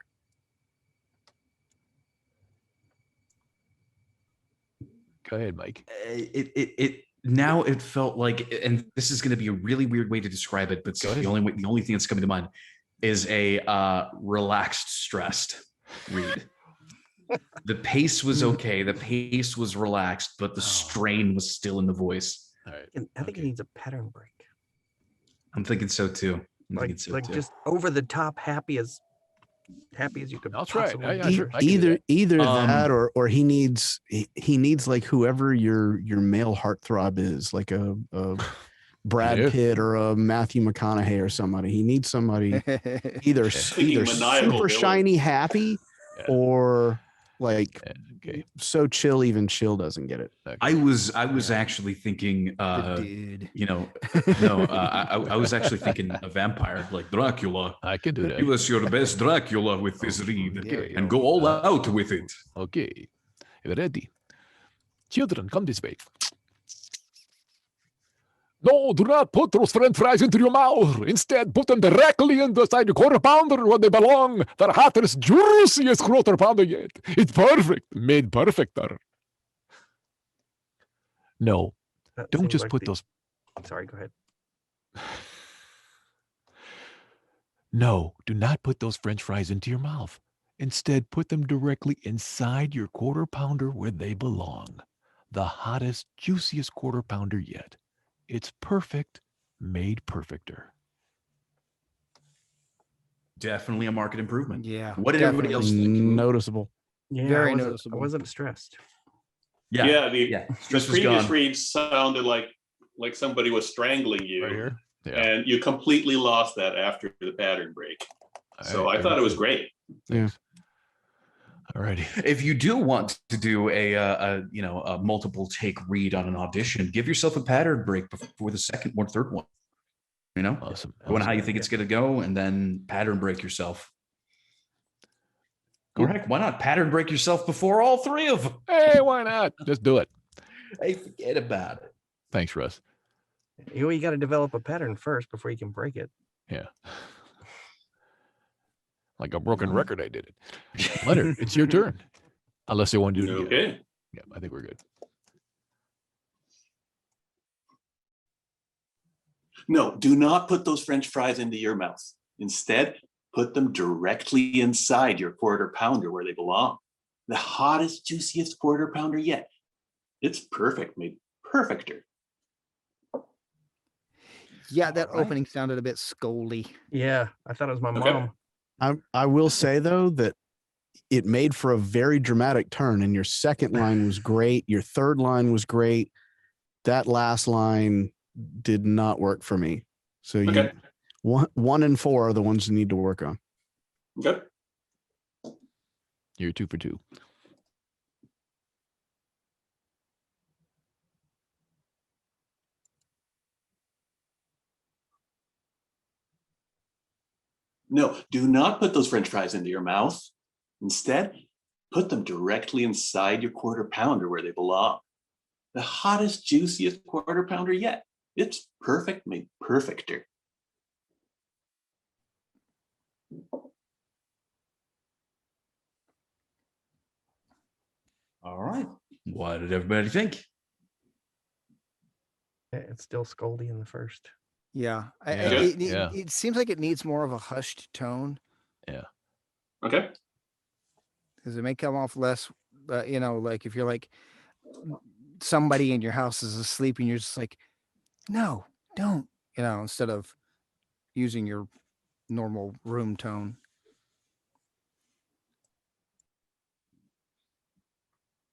Go ahead, Mike. It now it felt like, and this is going to be a really weird way to describe it, but Go the only thing that's coming to mind is a relaxed, stressed read. The pace was okay. The pace was relaxed, but the strain was still in the voice. All right. And I think it needs a pattern break. I'm thinking so too. I'm thinking so Like too. just over the top, happy as you could. I'll try it. possibly Yeah, be. sure. I can do Either Um, that or he needs like whoever your male heartthrob is, like a Brad Yeah. Pitt or a Matthew McConaughey or somebody. He needs somebody either Thinking maniacal super villain. shiny happy Yeah. or like Okay. so chill even chill doesn't get it. Okay. I was actually thinking, The dude. you know, no, I was actually thinking a vampire like Dracula. I can do that. Give us your best Dracula with this read Okay. and go all out with it. Okay. Ready. Children, come this way. No, do not put those French fries into your mouth. Instead, put them directly inside your quarter pounder where they belong. The hottest, juiciest quarter pounder yet. It's perfect, made perfecter. No, That don't seems just like put the- those. Sorry, go ahead. No, do not put those French fries into your mouth. Instead, put them directly inside your quarter pounder where they belong. The hottest, juiciest quarter pounder yet. It's perfect, made perfecter. Definitely a market improvement. Yeah. What did everybody else definitely. think? Noticeable. Yeah, Very I noticeable. wasn't stressed. Yeah, the Stress was previous gone. read sounded like somebody was strangling you, Right here? Yeah. and you completely lost that after the pattern break. So I thought it was great. Thanks. Alrighty. If you do want to do a multiple take read on an audition, give yourself a pattern break before the second or third one. You know, Awesome. go on how you think it's going to go, and then pattern break yourself. Or heck, why not pattern break yourself before all three of them? Hey, why not? Just do it. Hey, forget about it. Thanks, Russ. You got to develop a pattern first before you can break it. Yeah. Like a broken record, I did it. Leonard, it's your turn. Unless they want to do it again. Okay. Yeah, I think we're good. No, do not put those French fries into your mouth. Instead, put them directly inside your quarter pounder where they belong. The hottest, juiciest quarter pounder yet. It's perfect, made perfecter. Yeah, that All right. opening sounded a bit scoldy. Yeah, I thought it was my Okay. mom. I will say though that it made for a very dramatic turn, and your second line was great. Your third line was great. That last line did not work for me. So Okay. one and 4 are the ones you need to work on. Okay. You're 2 for 2. No, do not put those French fries into your mouth. Instead, put them directly inside your quarter pounder where they belong. The hottest, juiciest quarter pounder yet. It's perfect, made perfecter. All right. What did everybody think? It's still Scoldy in the first. Yeah. Yeah, It seems like it needs more of a hushed tone Okay. because it may come off less, like if you're like somebody in your house is asleep and you're just like, no, don't, instead of using your normal room tone.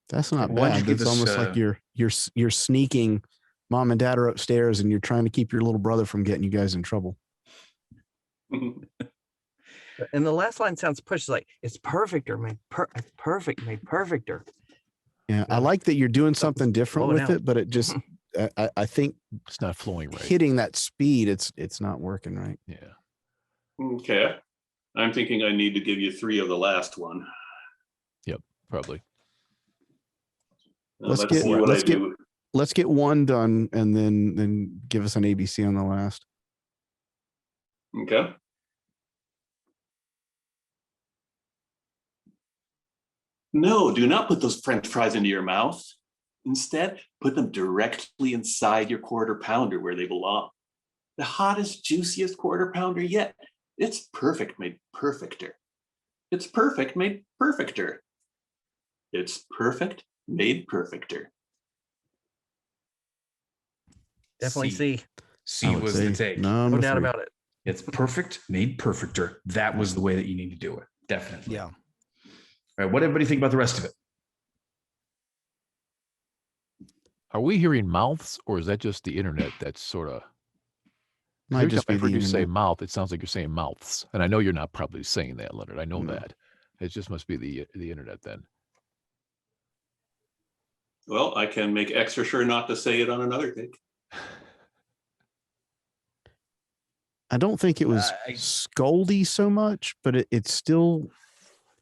That's not Why don't you bad. give That's us, almost like you're sneaking Mom and dad are upstairs and you're trying to keep your little brother from getting you guys in trouble. And the last line sounds pushed like it's perfecter, made perfect, made perfecter. Yeah, I like that you're doing something different flowing with out. it, but it just I think It's not flowing right. hitting that speed, it's not working right. Yeah. Okay. I'm thinking I need to give you 3 of the last one. Probably. Let's see what I do. Let's get one done and then give us an ABC on the last. Okay. No, do not put those French fries into your mouth. Instead, put them directly inside your quarter pounder where they belong. The hottest, juiciest quarter pounder yet. It's perfect made perfecter. It's perfect made perfecter. It's perfect made perfecter. Definitely C. C was the take. No doubt about it. It's perfect made perfecter. That was the way that you need to do it. Definitely. Yeah. All right. What everybody think about the rest of it? Are we hearing mouths, or is that just the internet that's sort of? Might Every just time be I've heard the you say internet. mouth, it sounds like you're saying mouths, and I know you're not probably saying that, Leonard. I know No. that. It just must be the internet then. Well, I can make extra sure not to say it on another take. I don't think it was scoldy so much, but it's still.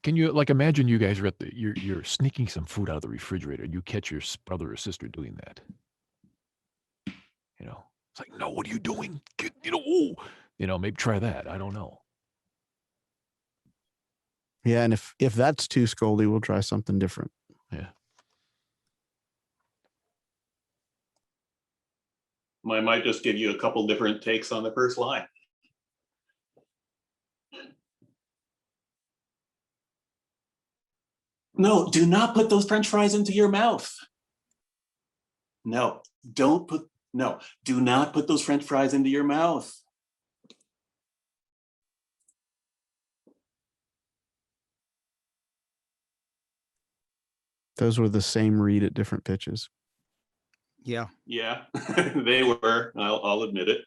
Can you imagine you guys are at you're sneaking some food out of the refrigerator and you catch your brother or sister doing that? It's like, no, what are you doing? Maybe try that. I don't know. Yeah, and if that's too scoldy, we'll try something different. Yeah. I might just give you a couple different takes on the first line. No, do not put those French fries into your mouth. No, do not put those French fries into your mouth. Those were the same read at different pitches. Yeah. Yeah, they were. I'll admit it.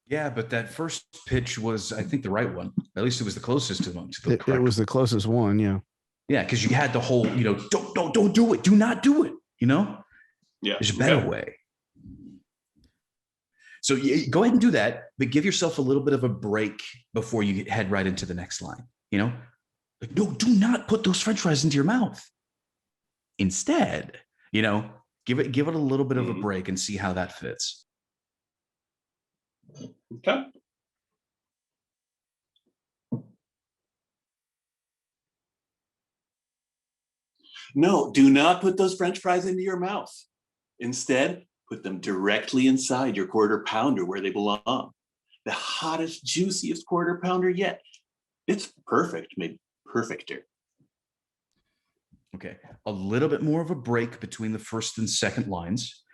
Yeah, but that first pitch was, I think, the right one. At least it was the closest to the It correct. was the closest one. Yeah. Yeah, because you had the whole, don't do it. Do not do it. Yeah. There's a better way. So go ahead and do that, but give yourself a little bit of a break before you head right into the next line. No, do not put those French fries into your mouth. Instead, give it a little bit of a break and see how that fits. Okay. No, do not put those French fries into your mouth. Instead, put them directly inside your quarter pounder where they belong. The hottest, juiciest quarter pounder yet. It's perfect made perfecter. Okay, a little bit more of a break between the first and second lines.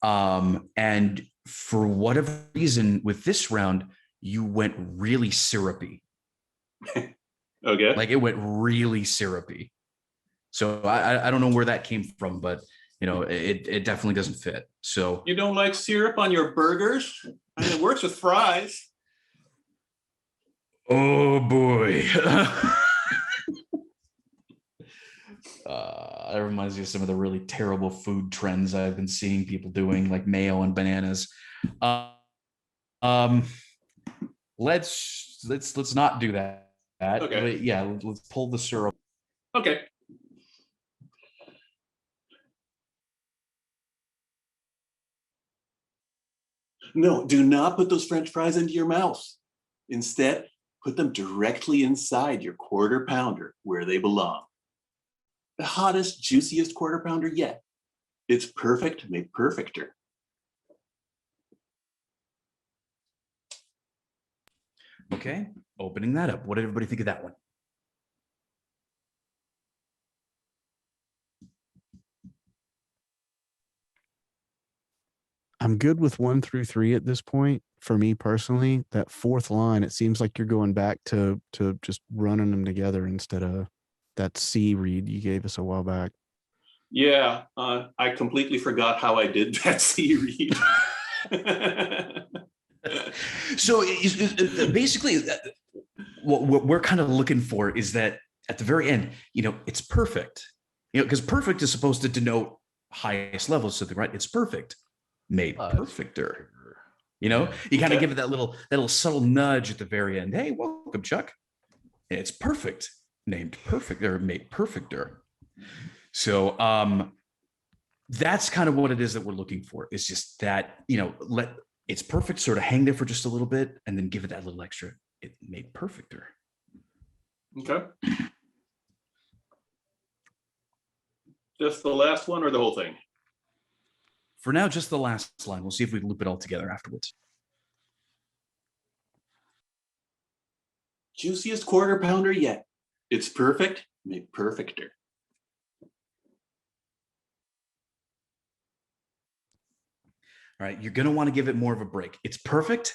And for whatever reason, with this round, you went really syrupy. Okay. Like it went really syrupy. So I don't know where that came from, but it definitely doesn't fit. So You don't like syrup on your burgers? I mean, it works with fries. oh boy. That reminds me of some of the really terrible food trends I've been seeing people doing, like mayo and bananas. Let's not do that. Okay. But yeah, let's pull the syrup. Okay. No, do not put those French fries into your mouth. Instead, put them directly inside your quarter pounder where they belong. The hottest, juiciest quarter pounder yet. It's perfect made perfecter. Okay, opening that up. What did everybody think of that one? I'm good with 1 through 3 at this point. For me personally, that fourth line, it seems like you're going back to just running them together instead of that C read you gave us a while back. Yeah, I completely forgot how I did that C read. So basically, what we're kind of looking for is that at the very end, it's perfect. Because perfect is supposed to denote highest levels. So right, it's perfect, made perfecter. You kind of give it that little subtle nudge at the very end. Hey, welcome, Chuck. It's perfect, named perfect or made perfecter. So that's kind of what it is that we're looking for. It's just that, let it's perfect sort of hang there for just a little bit and then give it that little extra. It made perfecter. Okay. Just the last one or the whole thing? For now, just the last line. We'll see if we can loop it all together afterwards. Juiciest quarter pounder yet. It's perfect, made perfecter. All right, you're going to want to give it more of a break. It's perfect,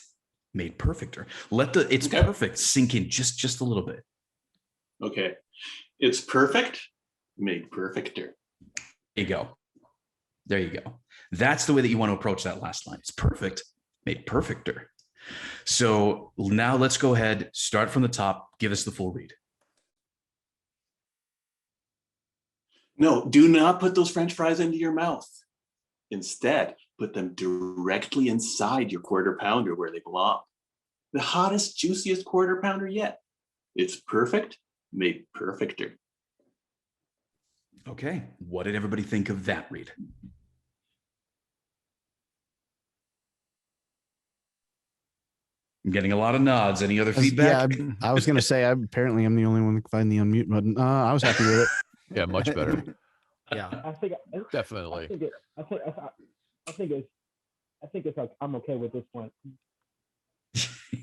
made perfecter. Let the it's Okay. perfect sink in just a little bit. Okay. It's perfect, made perfecter. There you go. There you go. That's the way that you want to approach that last line. It's perfect, made perfecter. So now let's go ahead, start from the top, give us the full read. No, do not put those French fries into your mouth. Instead, put them directly inside your quarter pounder where they belong. The hottest, juiciest quarter pounder yet. It's perfect, made perfecter. Okay, what did everybody think of that read? I'm getting a lot of nods. Any other feedback? Yeah, I was going to say, apparently I'm the only one that can find the unmute button. I was happy with it. Yeah, much better. Yeah, I think Definitely. I think it's like I'm okay with this one.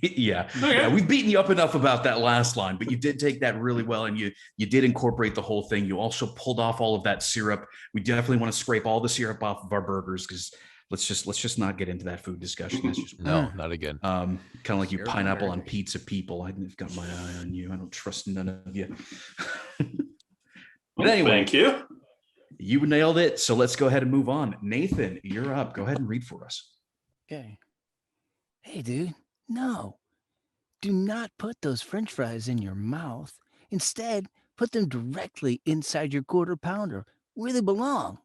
Yeah. Okay. Yeah, we've beaten you up enough about that last line, but you did take that really well, and you did incorporate the whole thing. You also pulled off all of that syrup. We definitely want to scrape all the syrup off of our burgers, because let's just not get into that food discussion. That's just No, not again. kind of like you Syrup on pineapple on burger. pizza people. I've got my eye on you. I don't trust none of you. But Well, anyway, thank you. you nailed it. So let's go ahead and move on. Nathan, you're up. Go ahead and read for us. Okay. Hey, dude. No. Do not put those French fries in your mouth. Instead, put them directly inside your quarter pounder where they belong.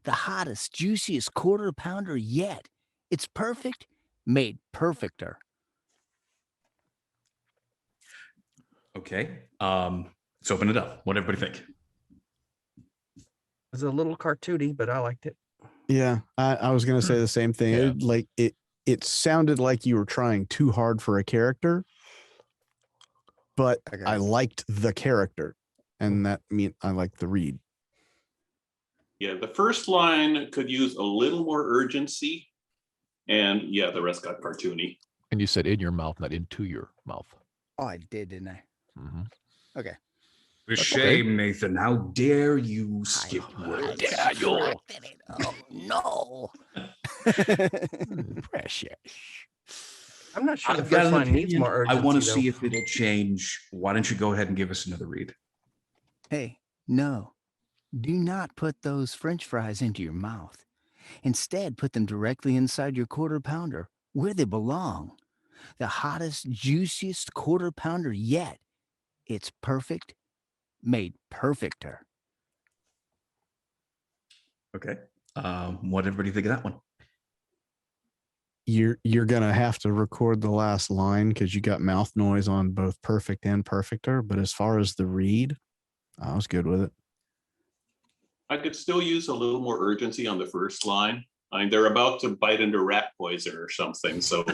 The hottest, juiciest quarter pounder yet. It's perfect, made perfecter. Okay. Let's open it up. What everybody think? It was a little cartoony, but I liked it. Yeah, I was going to say the same thing. Yeah. It sounded like you were trying too hard for a character, but Okay. I liked the character, and that meant I liked the read. Yeah, the first line could use a little more urgency. And yeah, the rest got cartoony. And you said in your mouth, not into your mouth. Oh, I did, didn't I? Mhm. Okay. For shame, Nathan. How dare you skip I words? distracted it. Oh, no. Precious. I'm not sure the I've got first an line needs opinion. more I urgency. want to see though. if it'll change. Why don't you go ahead and give us another read? Hey, no. Do not put those French fries into your mouth. Instead, put them directly inside your quarter pounder where they belong. The hottest, juiciest quarter pounder yet. It's perfect, made perfecter. Okay. What did everybody think of that one? You're gonna have to record the last line because you got mouth noise on both perfect and perfecter. But as far as the read, I was good with it. I could still use a little more urgency on the first line. I mean, they're about to bite into rat poison or something. So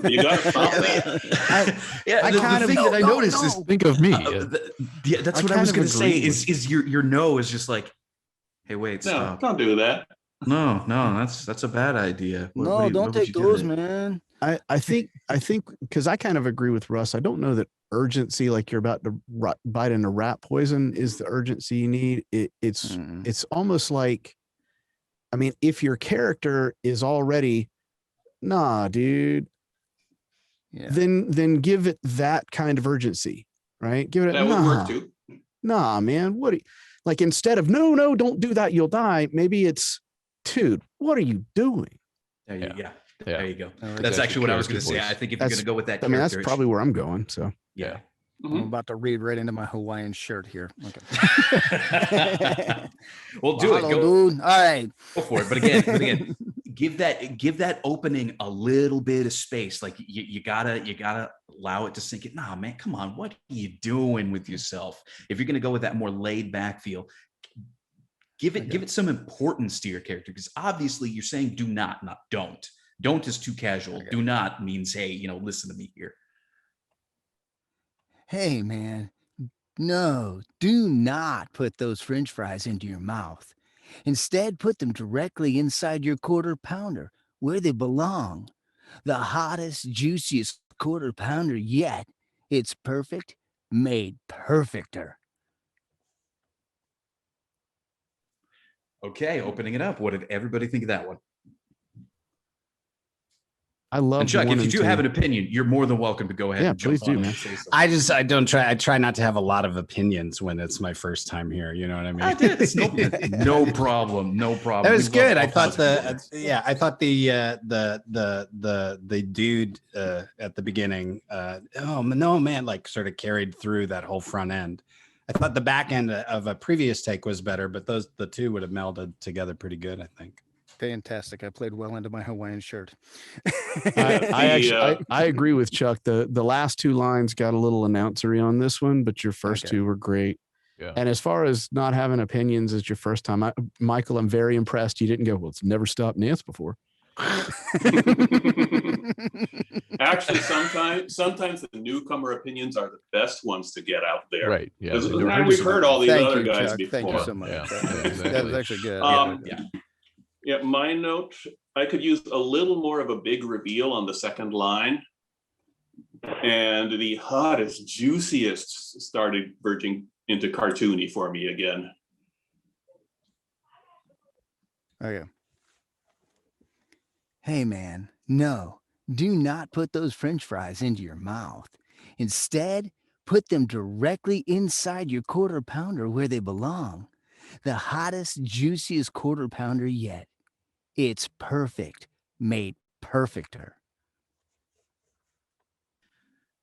you got to stop that. Yeah, I the kind of- thing that I noticed is Think of me. yeah, that's I what I kind was of going to say. agree with Is your no is just like, hey, wait, No, stop. don't do that. No, that's a bad idea. What- No, what do you- don't what would take you do those, there? man. I think because I kind of agree with Russ. I don't know that urgency, like you're about to bite into rat poison, is the urgency you need. It's Mm. it's almost like, I mean, if your character is already, nah, dude, Yeah. then give it that kind of urgency, right? Give it, That would nah, work too. nah, man. What? Like instead of no, don't do that, you'll die. Maybe it's, dude, what are you doing? Yeah. There you go. Oh, That's okay. actually what I was going to Character say. voice. I think if you're going to go with that I mean, that's character, probably where I'm going. So yeah. I'm Mhm. about to read right into my Hawaiian shirt here. Okay. Well, do it. Hello, dude. All right. Go for it. But again, give that opening a little bit of space. Like you gotta allow it to sink in. Nah, man, come on. What are you doing with yourself? If you're gonna go with that more laid back feel, give it some importance to your character, because obviously you're saying do not don't. Don't is too casual. Okay. Do not means, hey, listen to me here. Hey, man. No, do not put those French fries into your mouth. Instead, put them directly inside your quarter pounder where they belong. The hottest, juiciest quarter pounder yet. It's perfect, made perfecter. Okay, opening it up. What did everybody think of that one? I love And Chuck, one if you and do two. have an opinion, you're more than welcome to go ahead Yeah, and jump please do, on it man. and say something. I try not to have a lot of opinions when it's my first time here. You know what I mean? It's no problem. No problem. That was We love good. I all thought kinds of people. I thought the dude at the beginning, oh no man, like sort of carried through that whole front end. I thought the back end of a previous take was better, but the two would have melded together pretty good, I think. Fantastic. I played well into my Hawaiian shirt. I agree with Chuck. The last two lines got a little announcery on this one, but your first Okay. two were great. Yeah. And as far as not having opinions as your first time, Michael, I'm very impressed. You didn't go, well, it's never stopped Nance before. Actually, sometimes the newcomer opinions are the best ones to get out there. Right. Yeah. Because they never we've heard heard all these Thank other you, guys Chuck. before. Thank you so much. Yeah, That was exactly. actually good. Yeah, my note, I could use a little more of a big reveal on the second line. And the hottest, juiciest started verging into cartoony for me again. Okay. Hey, man, no, do not put those French fries into your mouth. Instead, put them directly inside your quarter pounder where they belong. The hottest, juiciest quarter pounder yet. It's perfect, made perfecter.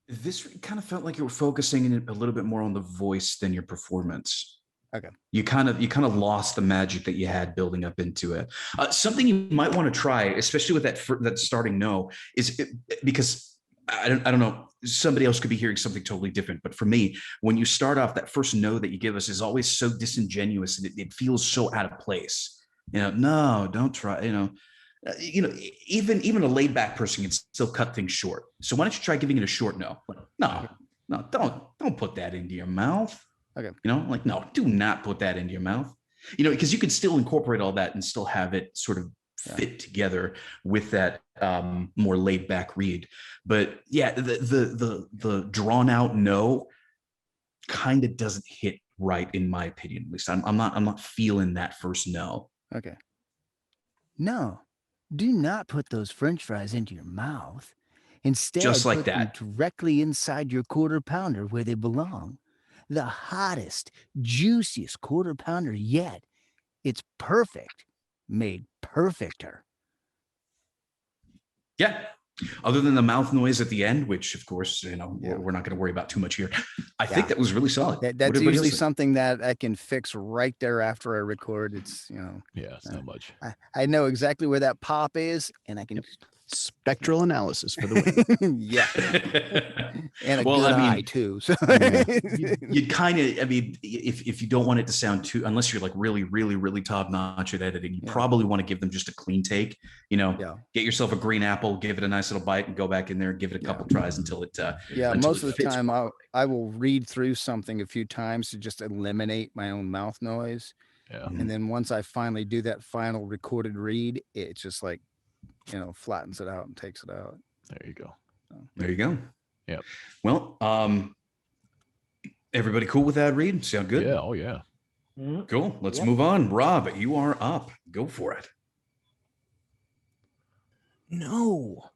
This kind of felt like you were focusing in a little bit more on the voice than your performance. Okay. You kind of lost the magic that you had building up into it. Something you might want to try, especially with that starting no, is because I don't know, somebody else could be hearing something totally different. But for me, when you start off, that first no that you give us is always so disingenuous and it feels so out of place. No, don't try. Even a laid back person can still cut things short. So why don't you try giving it a short no? Like, no, don't put that into your mouth. Okay. No, do not put that into your mouth. Because you can still incorporate all that and still have it sort of fit together with that more laid back read. But yeah, the drawn out no kind of doesn't hit right in my opinion. At least I'm not feeling that first no. Okay. No, do not put those French fries into your mouth. Instead, Just like put them that. directly inside your quarter pounder where they belong. The hottest, juiciest quarter pounder yet. It's perfect, made perfecter. Yeah. Other than the mouth noise at the end, which of course, we're not going to worry about too much here. I think that was really solid. That's usually something that I can fix right there after I record. It's, Yeah, it's not much. I know exactly where that pop is and I can Spectral analysis for the win. yeah. And a Well, good I mean, eye too. So You'd kind of, if you don't want it to sound too, unless you're like really, really, really top notch at editing, you probably want to give them just a clean take. Get yourself a green apple, give it a nice little bite, and go back in there and give it a couple tries until it. Until most it of the fits. time I will read through something a few times to just eliminate my own mouth noise. Yeah. And then once I finally do that final recorded read, it's just like, flattens it out and takes it out. There you go. There you go. Yep. Well, everybody cool with that read? Sound good? Yeah. Oh yeah. Cool. Let's move on. Rob, you are up. Go for it. No,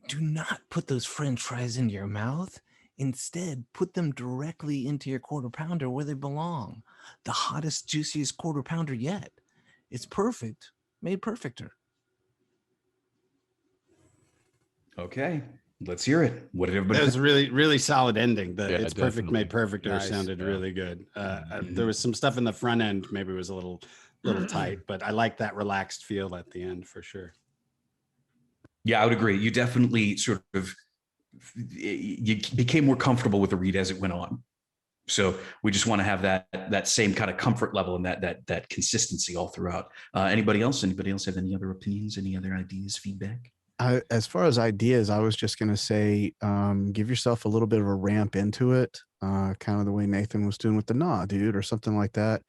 do not put those French fries into your mouth. Instead, put them directly into your quarter pounder where they belong. The hottest, juiciest quarter pounder yet. It's perfect, made perfecter. Okay, let's hear it. What did everybody That was think? a really, really solid ending. The Yeah, it's perfect made definitely. perfect Nice. sounded Yeah. really good. Mhm. There was some stuff in the front end, maybe was a little tight, but I like that relaxed feel at the end for sure. Yeah, I would agree. You definitely sort of you became more comfortable with the read as it went on. So we just want to have that same kind of comfort level and that consistency all throughout. Anybody else? Anybody else have any other opinions? Any other ideas? Feedback? As far as ideas, I was just going to say, give yourself a little bit of a ramp into it, kind of the way Nathan was doing with the "nah, dude" or something like that,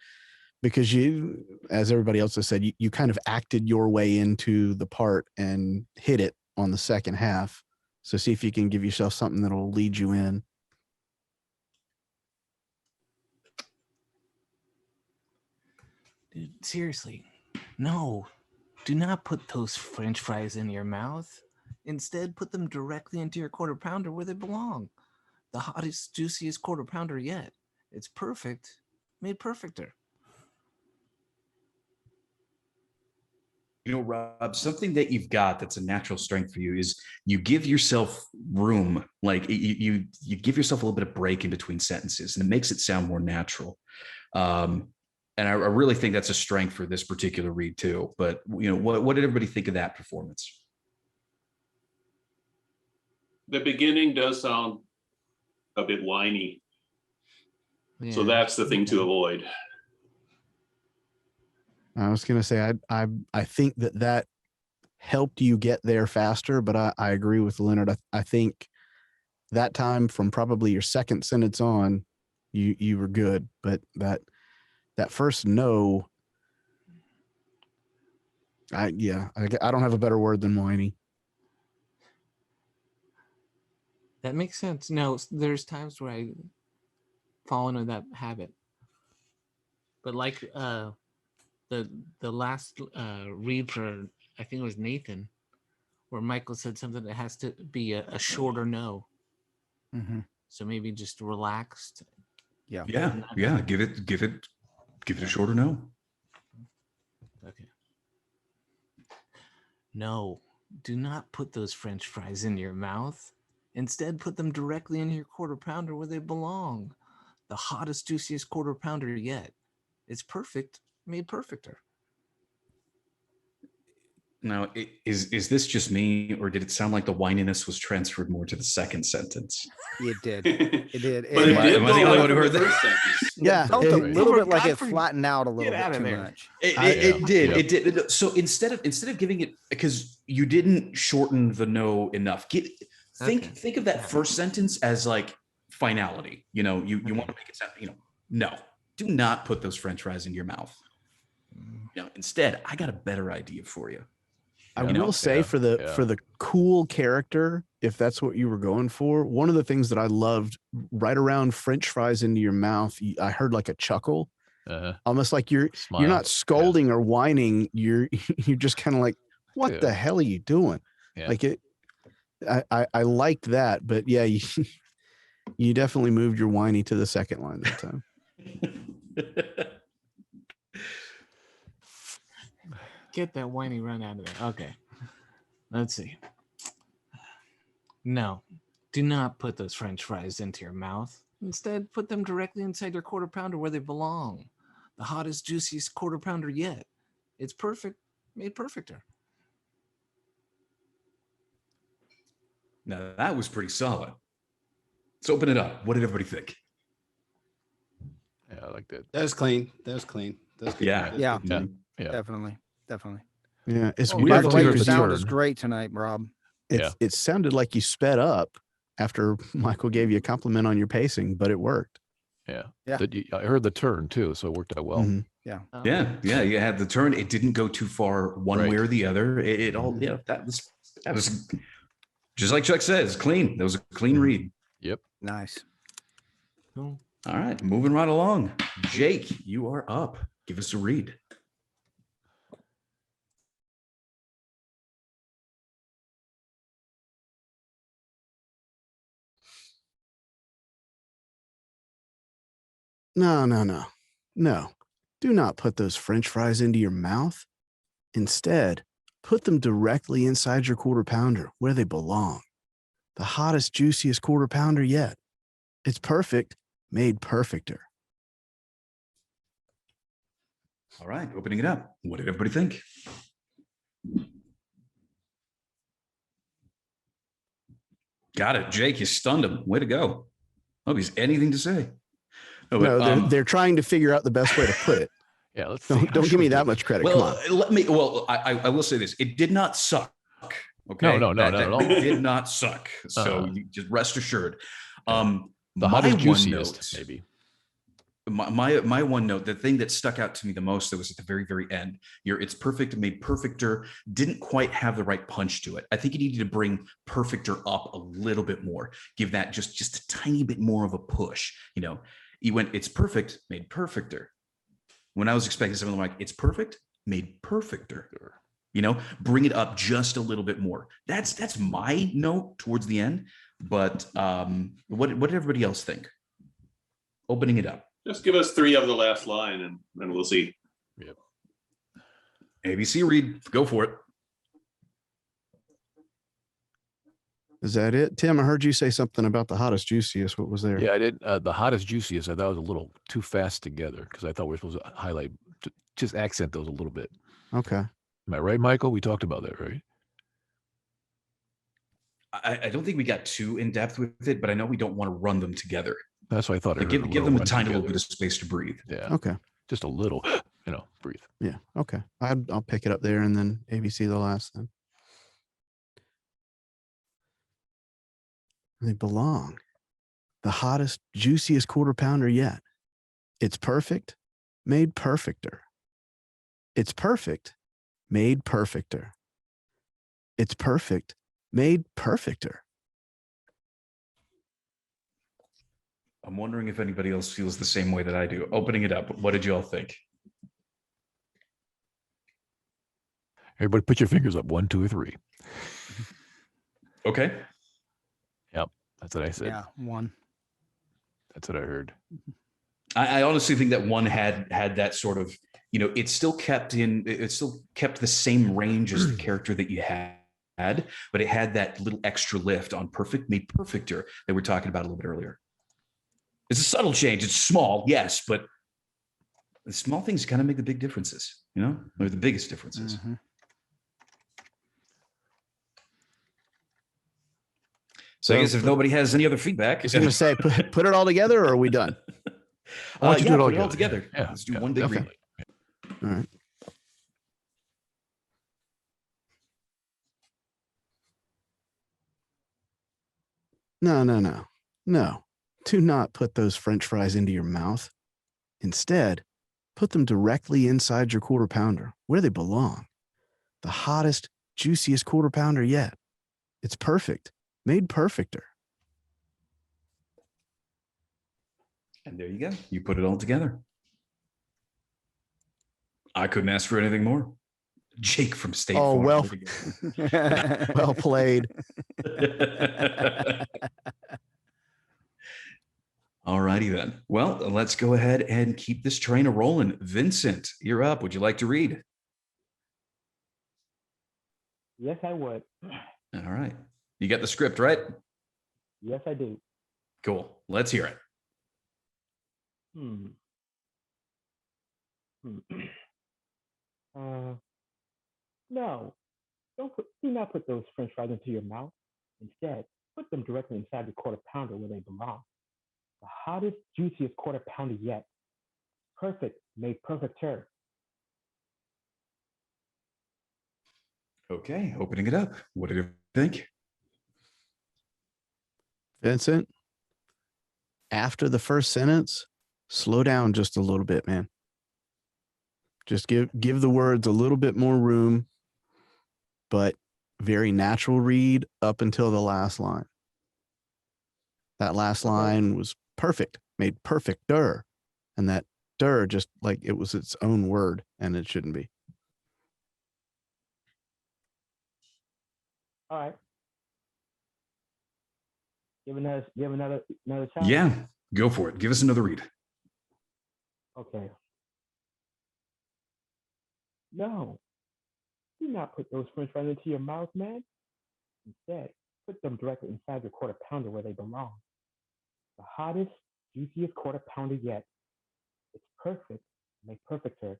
because you, as everybody else has said, you kind of acted your way into the part and hit it on the second half. So see if you can give yourself something that'll lead you in. Dude, seriously, no, do not put those French fries in your mouth. Instead, put them directly into your quarter pounder where they belong. The hottest, juiciest quarter pounder yet. It's perfect, made perfecter. You know, Rob, something that you've got that's a natural strength for you is you give yourself room, like you give yourself a little bit of break in between sentences, and it makes it sound more natural. And I really think that's a strength for this particular read too. But you know, what did everybody think of that performance? The beginning does sound a bit whiny. So Yeah. that's the thing to avoid. I was going to say, I think that helped you get there faster, but I agree with Leonard. I think that time from probably your second sentence on, you were good, but that first no, I don't have a better word than whiny. That makes sense. No, there's times where I fall into that habit. But like the last read for, I think it was Nathan, where Michael said something that has to be a shorter no. Mm-hmm. So maybe just relaxed. Yeah. Yeah. Give it a shorter no. Okay. No, do not put those French fries in your mouth. Instead, put them directly into your quarter pounder where they belong. The hottest, juiciest quarter pounder yet. It's perfect, made perfecter. Now, is this just me, or did it sound like the whininess was transferred more to the second sentence? It did. It did. But it did Am I the go only up one who from heard the that? first sentence. Yeah, It felt a it- little bit like it Godfrey, flattened out a little get out bit of too there. much. It did. Yeah. It did. So instead of giving it, because you didn't shorten the no enough. Think of that first sentence as like finality. You know, you want to make it sound. You know, no, do not put those French fries into your mouth. You know, instead, I got a better idea for you. I Yeah. will say Yeah. for the cool character, if that's what you were going for, one of the things that I loved right around French fries into your mouth, I heard like a chuckle, almost like you're Smile. not scolding or whining. You're just kind of like, what Yeah. the hell are you doing? Yeah. Like it. I liked that, but yeah, you definitely moved your whiny to the second line that time. Get that whiny run out of there. Okay. Let's see. No, do not put those French fries into your mouth. Instead, put them directly inside your quarter pounder where they belong. The hottest, juiciest quarter pounder yet. It's perfect, made perfecter. Now that was pretty solid. Let's open it up. What did everybody think? Yeah, I like that. That was clean. That was clean. That was good. Yeah. That was Yeah. good. Yeah. Mhm. Yeah. Definitely. Yeah, it's Oh, We by weird the definitely way, too, heard your the 'cause sound turn. is great tonight, Rob. it sounded like you sped up after Michael gave you a compliment on your pacing, but it worked. Yeah. Yeah. I heard the turn too, so it worked out well. Mhm. Yeah. You had the turn. It didn't go too far one Right. way or the other. It all. Yeah. That was just like Chuck says. Clean. That was a clean read. Yep. Nice. Cool. All right, moving right along. Jake, you are up. Give us a read. No. Do not put those French fries into your mouth. Instead, put them directly inside your quarter pounder where they belong. The hottest, juiciest quarter pounder yet. It's perfect, made perfecter. All right, opening it up. What did everybody think? Got it. Jake, you stunned him. Way to go. Oh, he's anything to say. Oh, No, they're trying to figure out the best way to put it. Yeah, let's see. Don't give me that much credit. Come on. I will say this. It did not suck. Okay. No, not at all. It did not suck. So you just rest assured. The my hottest, one juiciest, note- maybe. my one note, the thing that stuck out to me the most, that was at the very, very end, it's perfect, made perfecter, didn't quite have the right punch to it. I think you needed to bring perfecter up a little bit more, give that just a tiny bit more of a push. You went, it's perfect, made perfecter. When I was expecting something like, it's perfect, made perfecter. Bring it up just a little bit more. That's my note towards the end. But what did everybody else think? Opening it up. Just give us 3 of the last line and we'll see. Yep. ABC, read. Go for it. Is that it? Tim, I heard you say something about the hottest, juiciest. What was there? Yeah, I did. The hottest, juiciest, I thought was a little too fast together because I thought we were supposed to highlight, just accent those a little bit. Okay. Am I right, Michael? We talked about that, right? I don't think we got too in depth with it, but I know we don't want to run them together. That's what I thought. Give them a tiny little bit of space to breathe. Yeah. Okay. Just a little, breathe. Yeah. Okay. I'll pick it up there and then ABC the last then. They belong. The hottest, juiciest quarter pounder yet. It's perfect, made perfecter. It's perfect, made perfecter. It's perfect, made perfecter. I'm wondering if anybody else feels the same way that I do. Opening it up, what did you all think? Everybody put your fingers up. 1, 2, or 3. Okay. Yep. That's what I said. Yeah, 1. That's what I heard. I honestly think that 1 had that sort of, it still kept the same range as the character that you had, but it had that little extra lift on perfect, made perfecter that we were talking about a little bit earlier. It's a subtle change. It's small, yes, but the small things kind of make the big differences, or the biggest differences. Mm-hmm. So I guess if nobody has any other feedback, I was going to say, put it all together, or are we done? Why don't you do it all put it all together? together. Yeah, Let's do one big okay. read. All right. No. Do not put those French fries into your mouth. Instead, put them directly inside your quarter pounder where they belong. The hottest, juiciest quarter pounder yet. It's perfect, made perfecter. And there you go. You put it all together. I couldn't ask for anything more. Jake from State Farm. Well played. All righty then. Well, let's go ahead and keep this train a-rolling. Vincent, you're up. Would you like to read? Yes, I would. All right. You got the script, right? Yes, I do. Cool. Let's hear it. No, do not put those French fries into your mouth. Instead, put them directly inside your quarter pounder where they belong. The hottest, juiciest quarter pounder yet. Perfect, made perfecter. Okay, opening it up. What did you think? Vincent, after the first sentence, slow down just a little bit, man. Just give the words a little bit more room, but very natural read up until the last line. That last line was perfect, made perfecter. And that der just like it was its own word, and it shouldn't be. All right. Give another shot. Yeah, go for it. Give us another read. Okay. No, do do not put those french fries into your mouth, man. Instead, put them directly inside your quarter pounder where they belong. The hottest, juiciest quarter pounder yet. It's perfect. Make perfecter.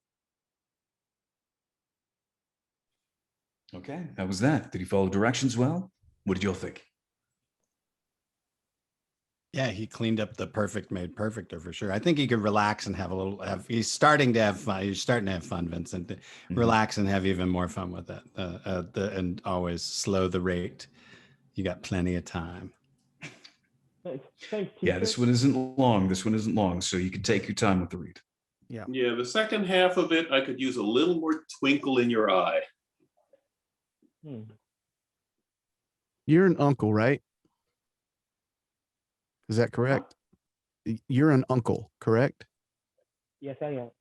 Okay, that was that. Did he follow directions well? What did y'all think? Yeah, he cleaned up the perfect made perfecter for sure. I think he could relax and have a little. He's starting to have fun. He's starting to have fun, Vincent. Relax and have even more fun with that. And always slow the rate. You got plenty of time. Thanks, Yeah, this one isn't long. This one isn't long, so you can take your time with the read. Yeah. Yeah, the second half of it, I could use a little more twinkle in your eye. You're an uncle, right? Is that correct? You're an uncle, correct? Yes, I am.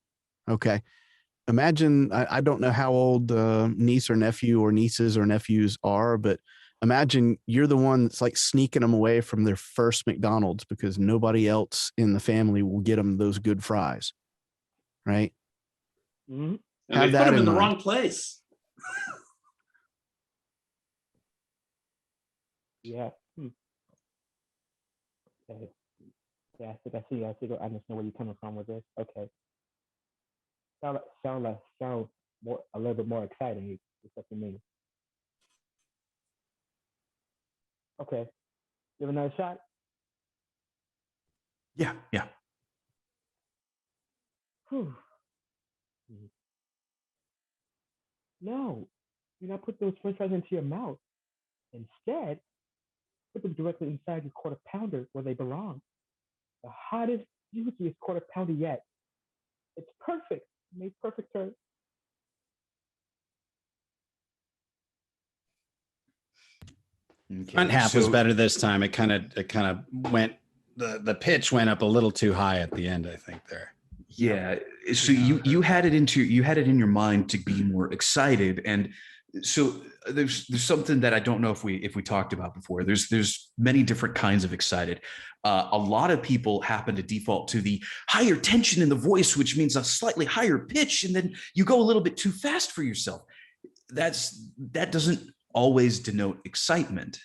Okay. Imagine, I don't know how old niece or nephew or nieces or nephews are, but imagine you're the one that's like sneaking them away from their first McDonald's because nobody else in the family will get them those good fries. Right? Mm-hmm. And Have they put that them in in the mind. wrong place. Yeah. Okay. Yeah, I see. I understand where you're coming from with this. Okay. Sound more a little bit more exciting. It's what you mean. Okay. Give another shot. Yeah. Whew. No, do not put those french fries into your mouth. Instead, put them directly inside your quarter pounder where they belong. The hottest, juiciest quarter pounder yet. It's perfect. Made perfect turn. Okay. Front half was so- better this time. It kind of went. The pitch went up a little too high at the end. I think there. Yeah. So you had it in your mind to be more excited, and so there's something that I don't know if we talked about before. There's many different kinds of excited. A lot of people happen to default to the higher tension in the voice, which means a slightly higher pitch, and then you go a little bit too fast for yourself. That doesn't always denote excitement.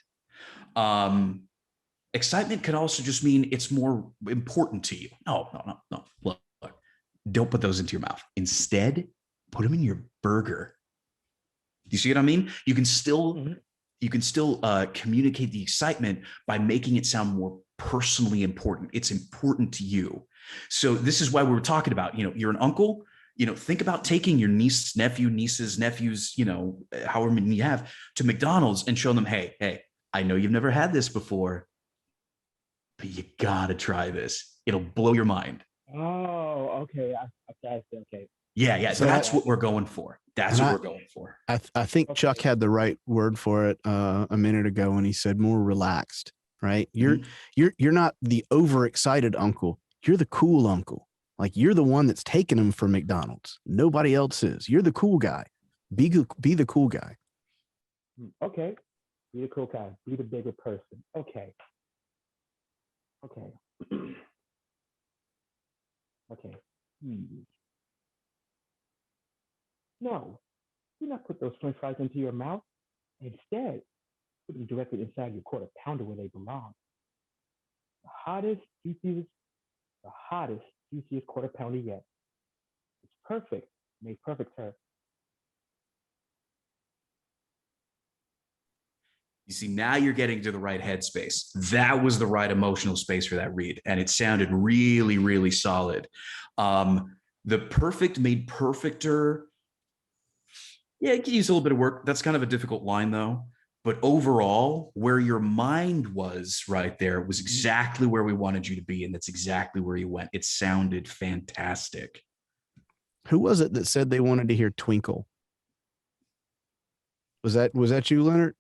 Excitement can also just mean it's more important to you. No. Look, don't put those into your mouth. Instead, put them in your burger. You see what I mean? You can still communicate the excitement by making it sound more personally important. It's important to you. So this is why we were talking about, you're an uncle, think about taking your nieces, nephews, however many you have, to McDonald's and showing them, hey, I know you've never had this before, but you gotta try this. It'll blow your mind. Oh, okay. Okay. Yeah. So that's what we're going for. I think Chuck had the right word for it a minute ago when he said more relaxed, right? You're not the overexcited uncle. You're the cool uncle. Like you're the one that's taking them for McDonald's. Nobody else is. You're the cool guy. Be the cool guy. Okay. Be the cool guy. Be the bigger person. Okay. Okay. No, do not put those french fries into your mouth. Instead, put them directly inside your quarter pounder where they belong. The hottest, juiciest quarter pounder yet. It's perfect. Made perfect, sir. You see, now you're getting to the right headspace. That was the right emotional space for that read. And it sounded really, really solid. The perfect made perfecter. Yeah, it could use a little bit of work. That's kind of a difficult line, though. But overall, where your mind was right there was exactly where we wanted you to be. And that's exactly where you went. It sounded fantastic. Who was it that said they wanted to hear Twinkle? Was that you, Leonard?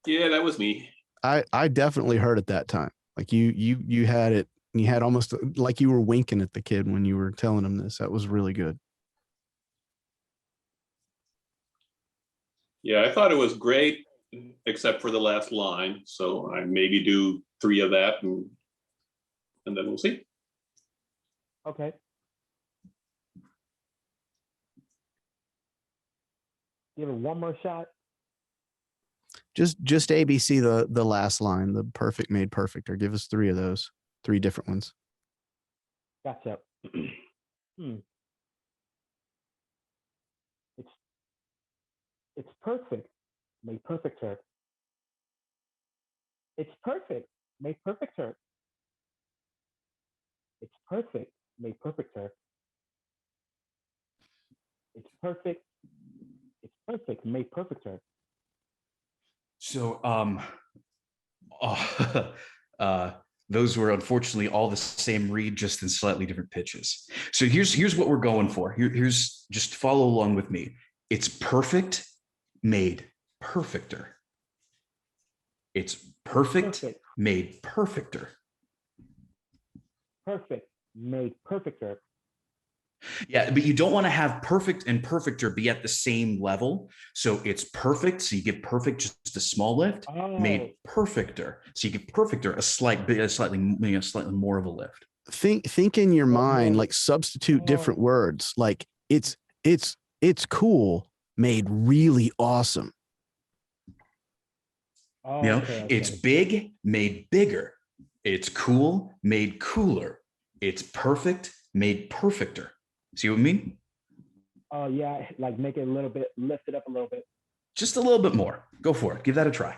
Yeah, that was me. I definitely heard it that time. Like you had it. You had almost like you were winking at the kid when you were telling him this. That was really good. Yeah, I thought it was great, except for the last line. So I maybe do 3 of that, and then we'll see. Okay. Give it one more shot. Just ABC the last line, the perfect made perfect, or give us three of those, three different ones. Gotcha. It's perfect. Made perfecter. It's perfect. Made perfecter. It's perfect. Made perfecter. It's perfect. It's perfect. Made perfecter. So, those were unfortunately all the same read, just in slightly different pitches. So here's what we're going for. Here's just follow along with me. It's perfect, made perfecter. It's perfect, made perfecter. Perfect. Made perfecter. Yeah, but you don't want to have perfect and perfecter be at the same level. So it's perfect. So you give perfect just a small lift. Made perfecter. So you give perfecter a slightly more of a lift. Think in your mind, like substitute different words. Like it's cool, made really awesome. It's big, made bigger. It's cool, made cooler. It's perfect, made perfecter. See what I mean? Oh, yeah. Like make it a little bit, lift it up a little bit. Just a little bit more. Go for it. Give that a try.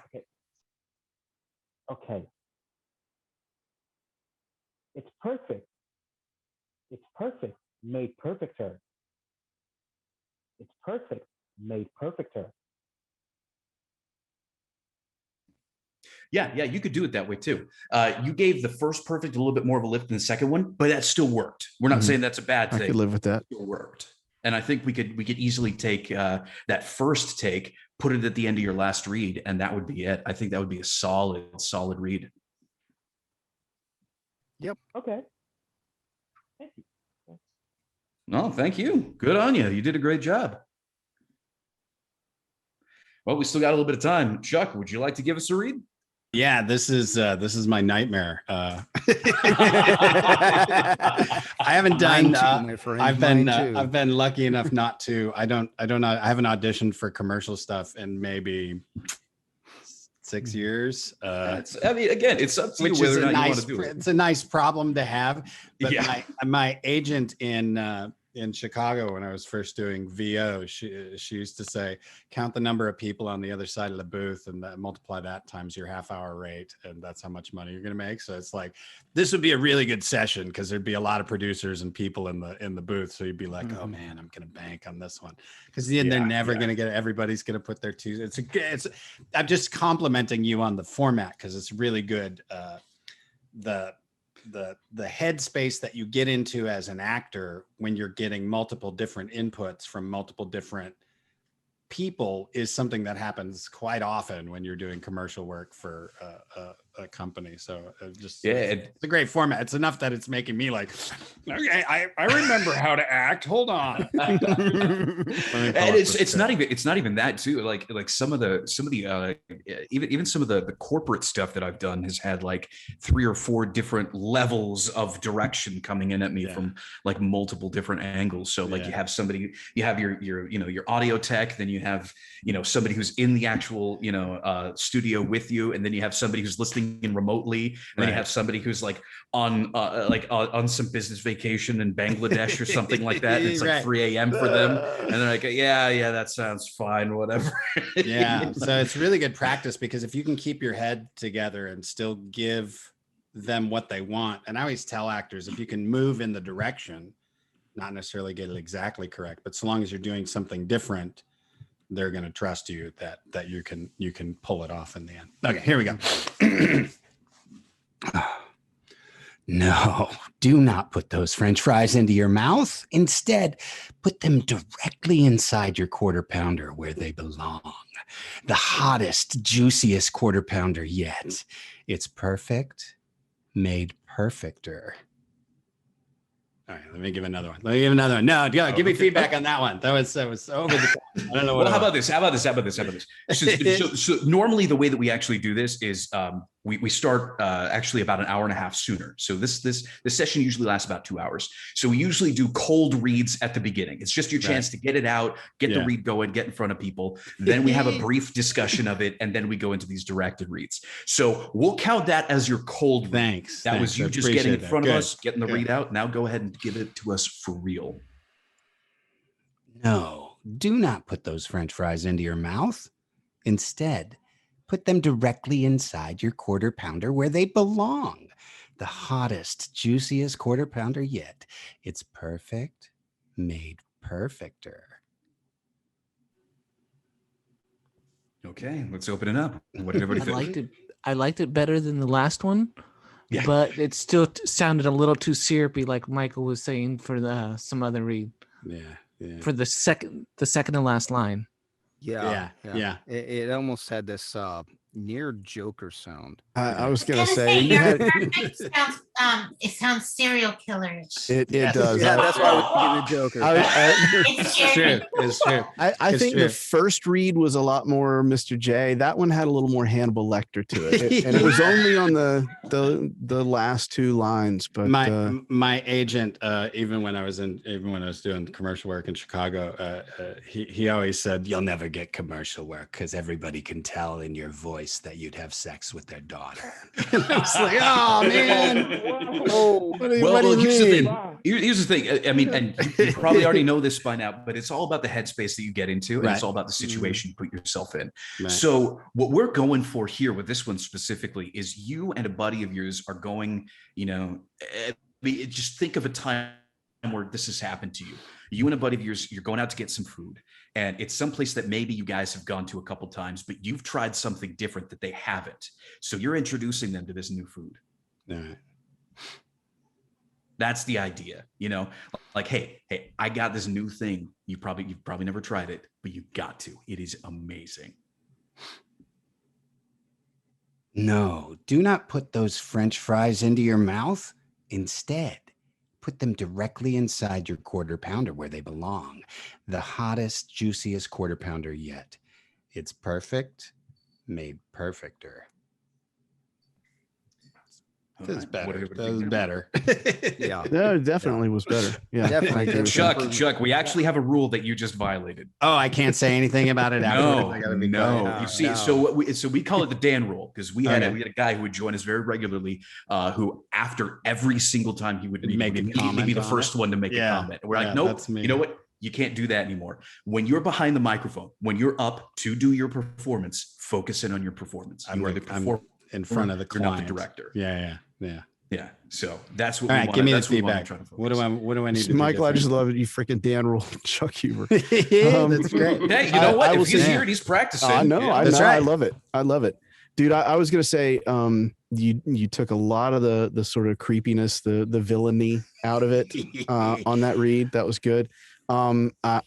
Okay. It's perfect. It's perfect. Made perfecter. It's perfect. Made perfecter. Yeah, you could do it that way too. You gave the first perfect a little bit more of a lift than the second one, but that still worked. We're not saying that's a bad thing. I could live with that. It still worked. And I think we could easily take that first take, put it at the end of your last read, and that would be it. I think that would be a solid read. Yep. Okay. Thank you. No, thank you. Good on you. You did a great job. Well, we still got a little bit of time. Chuck, would you like to give us a read? Yeah, this is my nightmare. I haven't done. I've been lucky enough not to. I haven't auditioned for commercial stuff in maybe 6 years. It's up to you whether or not you want to do it. It's a nice problem to have. But my agent in Chicago, when I was first doing VO, she used to say, count the number of people on the other side of the booth and multiply that times your half-hour rate, and that's how much money you're going to make. So it's like, this would be a really good session because thered be a lot of producers and people in the booth. So you'd be like, oh man, I'm going to bank on this one, because they're never going to get it. Everybody's going to put their two. I'm just complimenting you on the format because it's really good. The headspace that you get into as an actor when you're getting multiple different inputs from multiple different people is something that happens quite often when you're doing commercial work for a company. So it's a great format. It's enough that it's making me like, okay, I remember how to act. Hold on. And it's not even that too. Like some of the even some of the corporate stuff that I've done has had like 3 or 4 different levels of direction coming in at me from like multiple different angles. So like you have somebody, you have your audio tech, then you have somebody who's in the actual studio with you, and then you have somebody who's listening in remotely, and then you have somebody who's like on some business vacation in Bangladesh or something like that, and it's like 3 a.m. for them, and they're like, yeah, that sounds fine, whatever. So it's really good practice, because if you can keep your head together and still give them what they want, and I always tell actors, if you can move in the direction, not necessarily get it exactly correct, but so long as you're doing something different, they're going to trust you that you can pull it off in the end. Okay, here we go. No, do not put those French fries into your mouth. Instead, put them directly inside your quarter pounder where they belong. The hottest, juiciest quarter pounder yet. It's perfect, made perfecter. All right, let me give another one. No, give me feedback on that one. That was over the top. I don't know what. Well, how about this? So normally the way that we actually do this is We start actually about an hour and a half sooner. So this session usually lasts about 2 hours. So we usually do cold reads at the beginning. It's just your chance to get it out, get the read going, get in front of people. Then we have a brief discussion of it, and then we go into these directed reads. So we'll count that as your cold read. Thanks. That was you I just getting in appreciate front that. of Good. us, getting the read out. Now go ahead and give it to us for real. No, do not put those French fries into your mouth. Instead, put them directly inside your quarter pounder where they belong. The hottest, juiciest quarter pounder yet. It's perfect, made perfecter. Okay, let's open it up. What did everybody think? I liked it better than the last one, Yeah. but it still sounded a little too syrupy, like Michael was saying for some other read. Yeah. For the second to last line. Yeah. It almost had this near Joker sound. I was gonna say your perfect sounds it sounds serial killerish. It does. Yeah, that's why I was thinking the Joker. It's scary. It's true. I think the first read was a lot more Mr. J. That one had a little more Hannibal Lecter to it, and it was only on the last two lines. But my agent, even when I was doing commercial work in Chicago, he always said, "You'll never get commercial work because everybody can tell in your voice that you'd have sex with their daughter." And I was like, "Oh man, what do you here's mean?" the thing. Here's the thing. I mean, and you probably already know this by now, but it's all about the headspace that you get into, and it's all about the situation you put yourself in. Right. So what we're going for here with this one specifically is you and a buddy of yours are going, just think of a time where this has happened to you. You and a buddy of yours, you're going out to get some food, and it's someplace that maybe you guys have gone to a couple times, but you've tried something different that they haven't. So you're introducing them to this new food. All right. That's the idea, like, hey, I got this new thing. You've probably never tried it, but you got to. It is amazing. No, do not put those French fries into your mouth. Instead, put them directly inside your quarter pounder where they belong. The hottest, juiciest quarter pounder yet. It's perfect, made perfecter. That's better. That That was better. Yeah, that definitely was better. Yeah, Definitely. I agree with that. Chuck, we actually have a rule that you just violated. Oh, I can't say anything about it afterwards. I gotta be quiet. No. You see, so we call it the Dan rule because we had a guy who would join us very regularly, who after every single time he would immediately be the first one to make a comment. We're like, nope, you know what? You can't do that anymore. When you're behind the microphone, when you're up to do your performance, focus in on your performance. I'm in front of the client. You're not the director. Yeah. So that's what All we right, want. give me the That's what we want to feedback. try to focus. What do I need to do? Michael, I just different? love it. You freaking Dan rule Chuck humor. That's great. Hey, you know what? I If he's will say- here and he's practicing. I know. I That's know. I right. love it. I love it, dude. I was gonna say, you took a lot of the sort of creepiness, the villainy out of it on that read. That was good. I'm not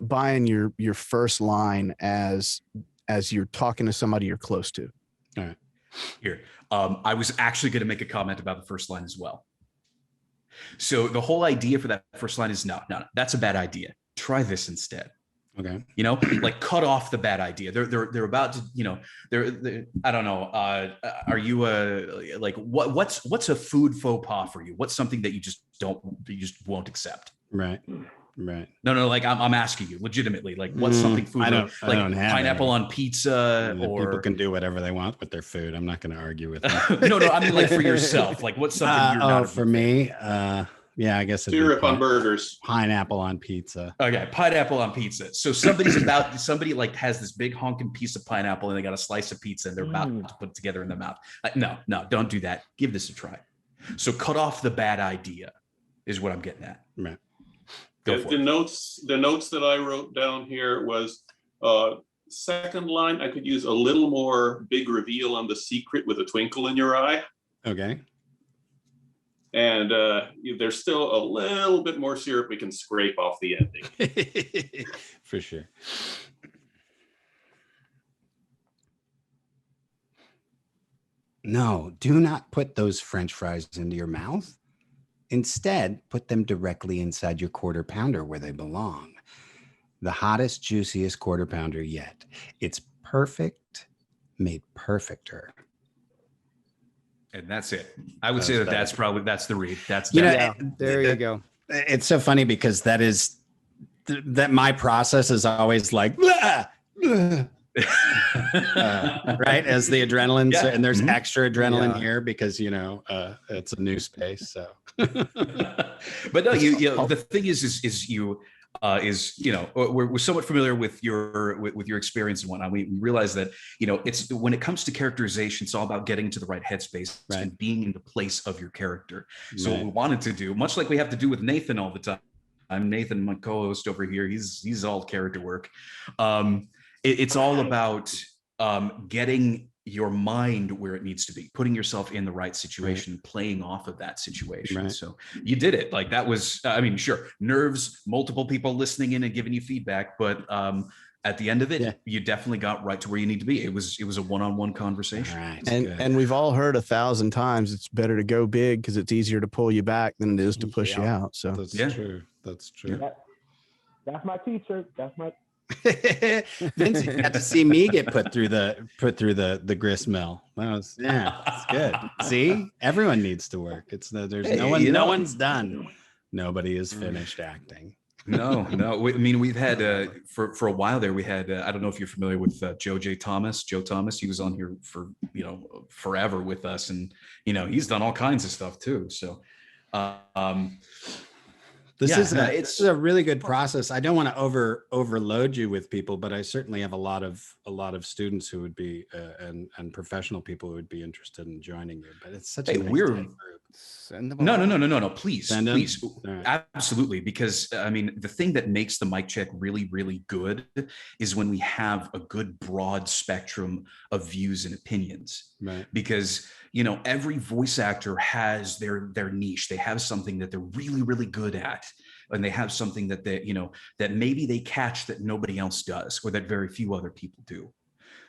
buying your first line as you're talking to somebody you're close to. All right. Here. I was actually going to make a comment about the first line as well. So the whole idea for that first line is no, that's a bad idea. Try this instead. Okay. Like cut off the bad idea. They're about to, they're I don't know. Are you what's a food faux pas for you? What's something that you just won't accept? Right. No. Like I'm asking you legitimately. Like what's something food? I don't have pineapple any. on pizza, or people can do whatever they want with their food. I'm not going to argue with them. no. I mean like for yourself. Like what's something you're not for me? Yeah, I guess it'd be Syrup on burgers. pineapple on pizza. Okay, pineapple on pizza. So somebody like has this big honking piece of pineapple and they got a slice of pizza and they're about to put it together in their mouth. Like, no, don't do that. Give this a try. So cut off the bad idea is what I'm getting at. Right. The notes that I wrote down here was second line. I could use a little more big reveal on the secret with a twinkle in your eye. Okay. And there's still a little bit more syrup we can scrape off the ending. For sure. No, do not put those French fries into your mouth. Instead, put them directly inside your quarter pounder where they belong. The hottest, juiciest quarter pounder yet. It's perfect, made perfecter. And that's it. I would That's say that better. that's the read. That's You know, definitely- There you go. It's so funny because that is that my process is always like "Blah, blah," right as the adrenaline, Yeah. and there's Mhm. extra adrenaline Yeah. here because it's a new space. So, but no, you know, the thing is you we're somewhat familiar with your experience and whatnot. We realize that it's when it comes to characterization, it's all about getting to the right headspace Right. and being in the place of your character. So Right. what we wanted to do, much like we have to do with Nathan all the time. I'm Nathan, my co-host over here. He's all character work. It's all about getting your mind where it needs to be, putting yourself in the right situation, playing off of that situation. Right. So you did it. Like that was, I mean, sure, nerves, multiple people listening in and giving you feedback, but at the end of it, Yeah. you definitely got right to where you need to be. It was a one-on-one conversation. all right, And good. and we've all heard 1,000 times it's better to go big because it's easier to pull you back than it is to push you Yeah. out. So That's Yeah. true. That's true. That's my T-shirt. That's my. Vince, you got to see me get put through the grist mill. That was it's good. See, everyone needs to work. There's Hey, no one's done. Nobody is finished acting. No. I mean, we've had for a while there. We had I don't know if you're familiar with Joe Thomas. He was on here for forever with us, and he's done all kinds of stuff too. So, This Yeah, is no, it's a really good process. I don't want to overload you with people, but I certainly have a lot of students who would be and professional people who would be interested in joining you. But it's such a Hey, nice we're- tight group. Send them No, all. no. Please, Send 'em? please. All right. Absolutely. Because I mean, the thing that makes the mic check really, really good is when we have a good broad spectrum of views and opinions. Right. Because, every voice actor has their niche. They have something that they're really, really good at. And they have something that that maybe they catch that nobody else does, or that very few other people do.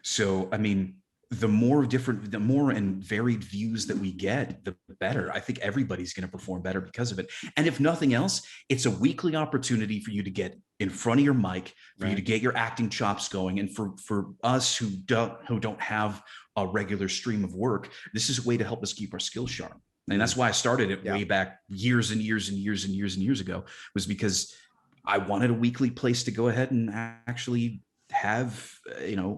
So, I mean, the more and varied views that we get, the better. I think everybody's going to perform better because of it. And if nothing else, it's a weekly opportunity for you to get in front of your mic, for you to get your acting chops going. And for us who don't have a regular stream of work, this is a way to help us keep our skills sharp. And that's why I started it way back years and years and years and years and years ago, was because I wanted a weekly place to go ahead and actually have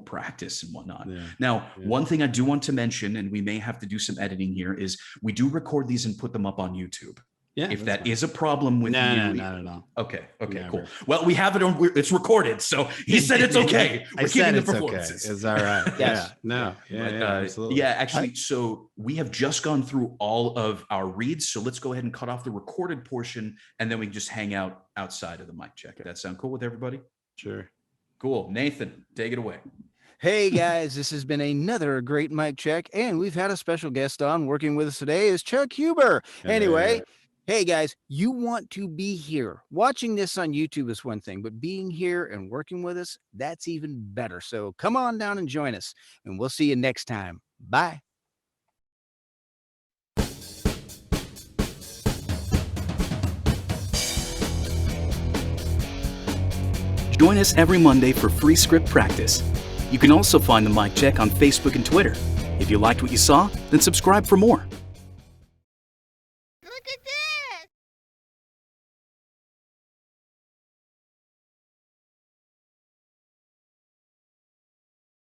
practice and whatnot. Now, one thing I do want to mention, and we may have to do some editing here, is we do record these and put them up on YouTube. Yeah. If that's that fine. is a problem with No, you, no, not at all. Okay, Never. cool. Well, we have it on. It's recorded, so he said it's okay. I We're said keeping the it's okay. performances. It's all right. Yes. Yeah. No. Yeah. But, Yeah. Absolutely. yeah, actually, so we have just gone through all of our reads. So let's go ahead and cut off the recorded portion, and then we can just hang out outside of the mic check. That sound cool with everybody? Sure. Cool. Nathan, take it away. Hey guys, this has been another great mic check, and we've had a special guest on. Working with us today is Chuck Huber. Anyway, hey guys, you want to be here. Watching this on YouTube is one thing, but being here and working with us, that's even better. So come on down and join us, and we'll see you next time. Bye. Join us every Monday for free script practice. You can also find the mic check on Facebook and Twitter. If you liked what you saw, then subscribe for more.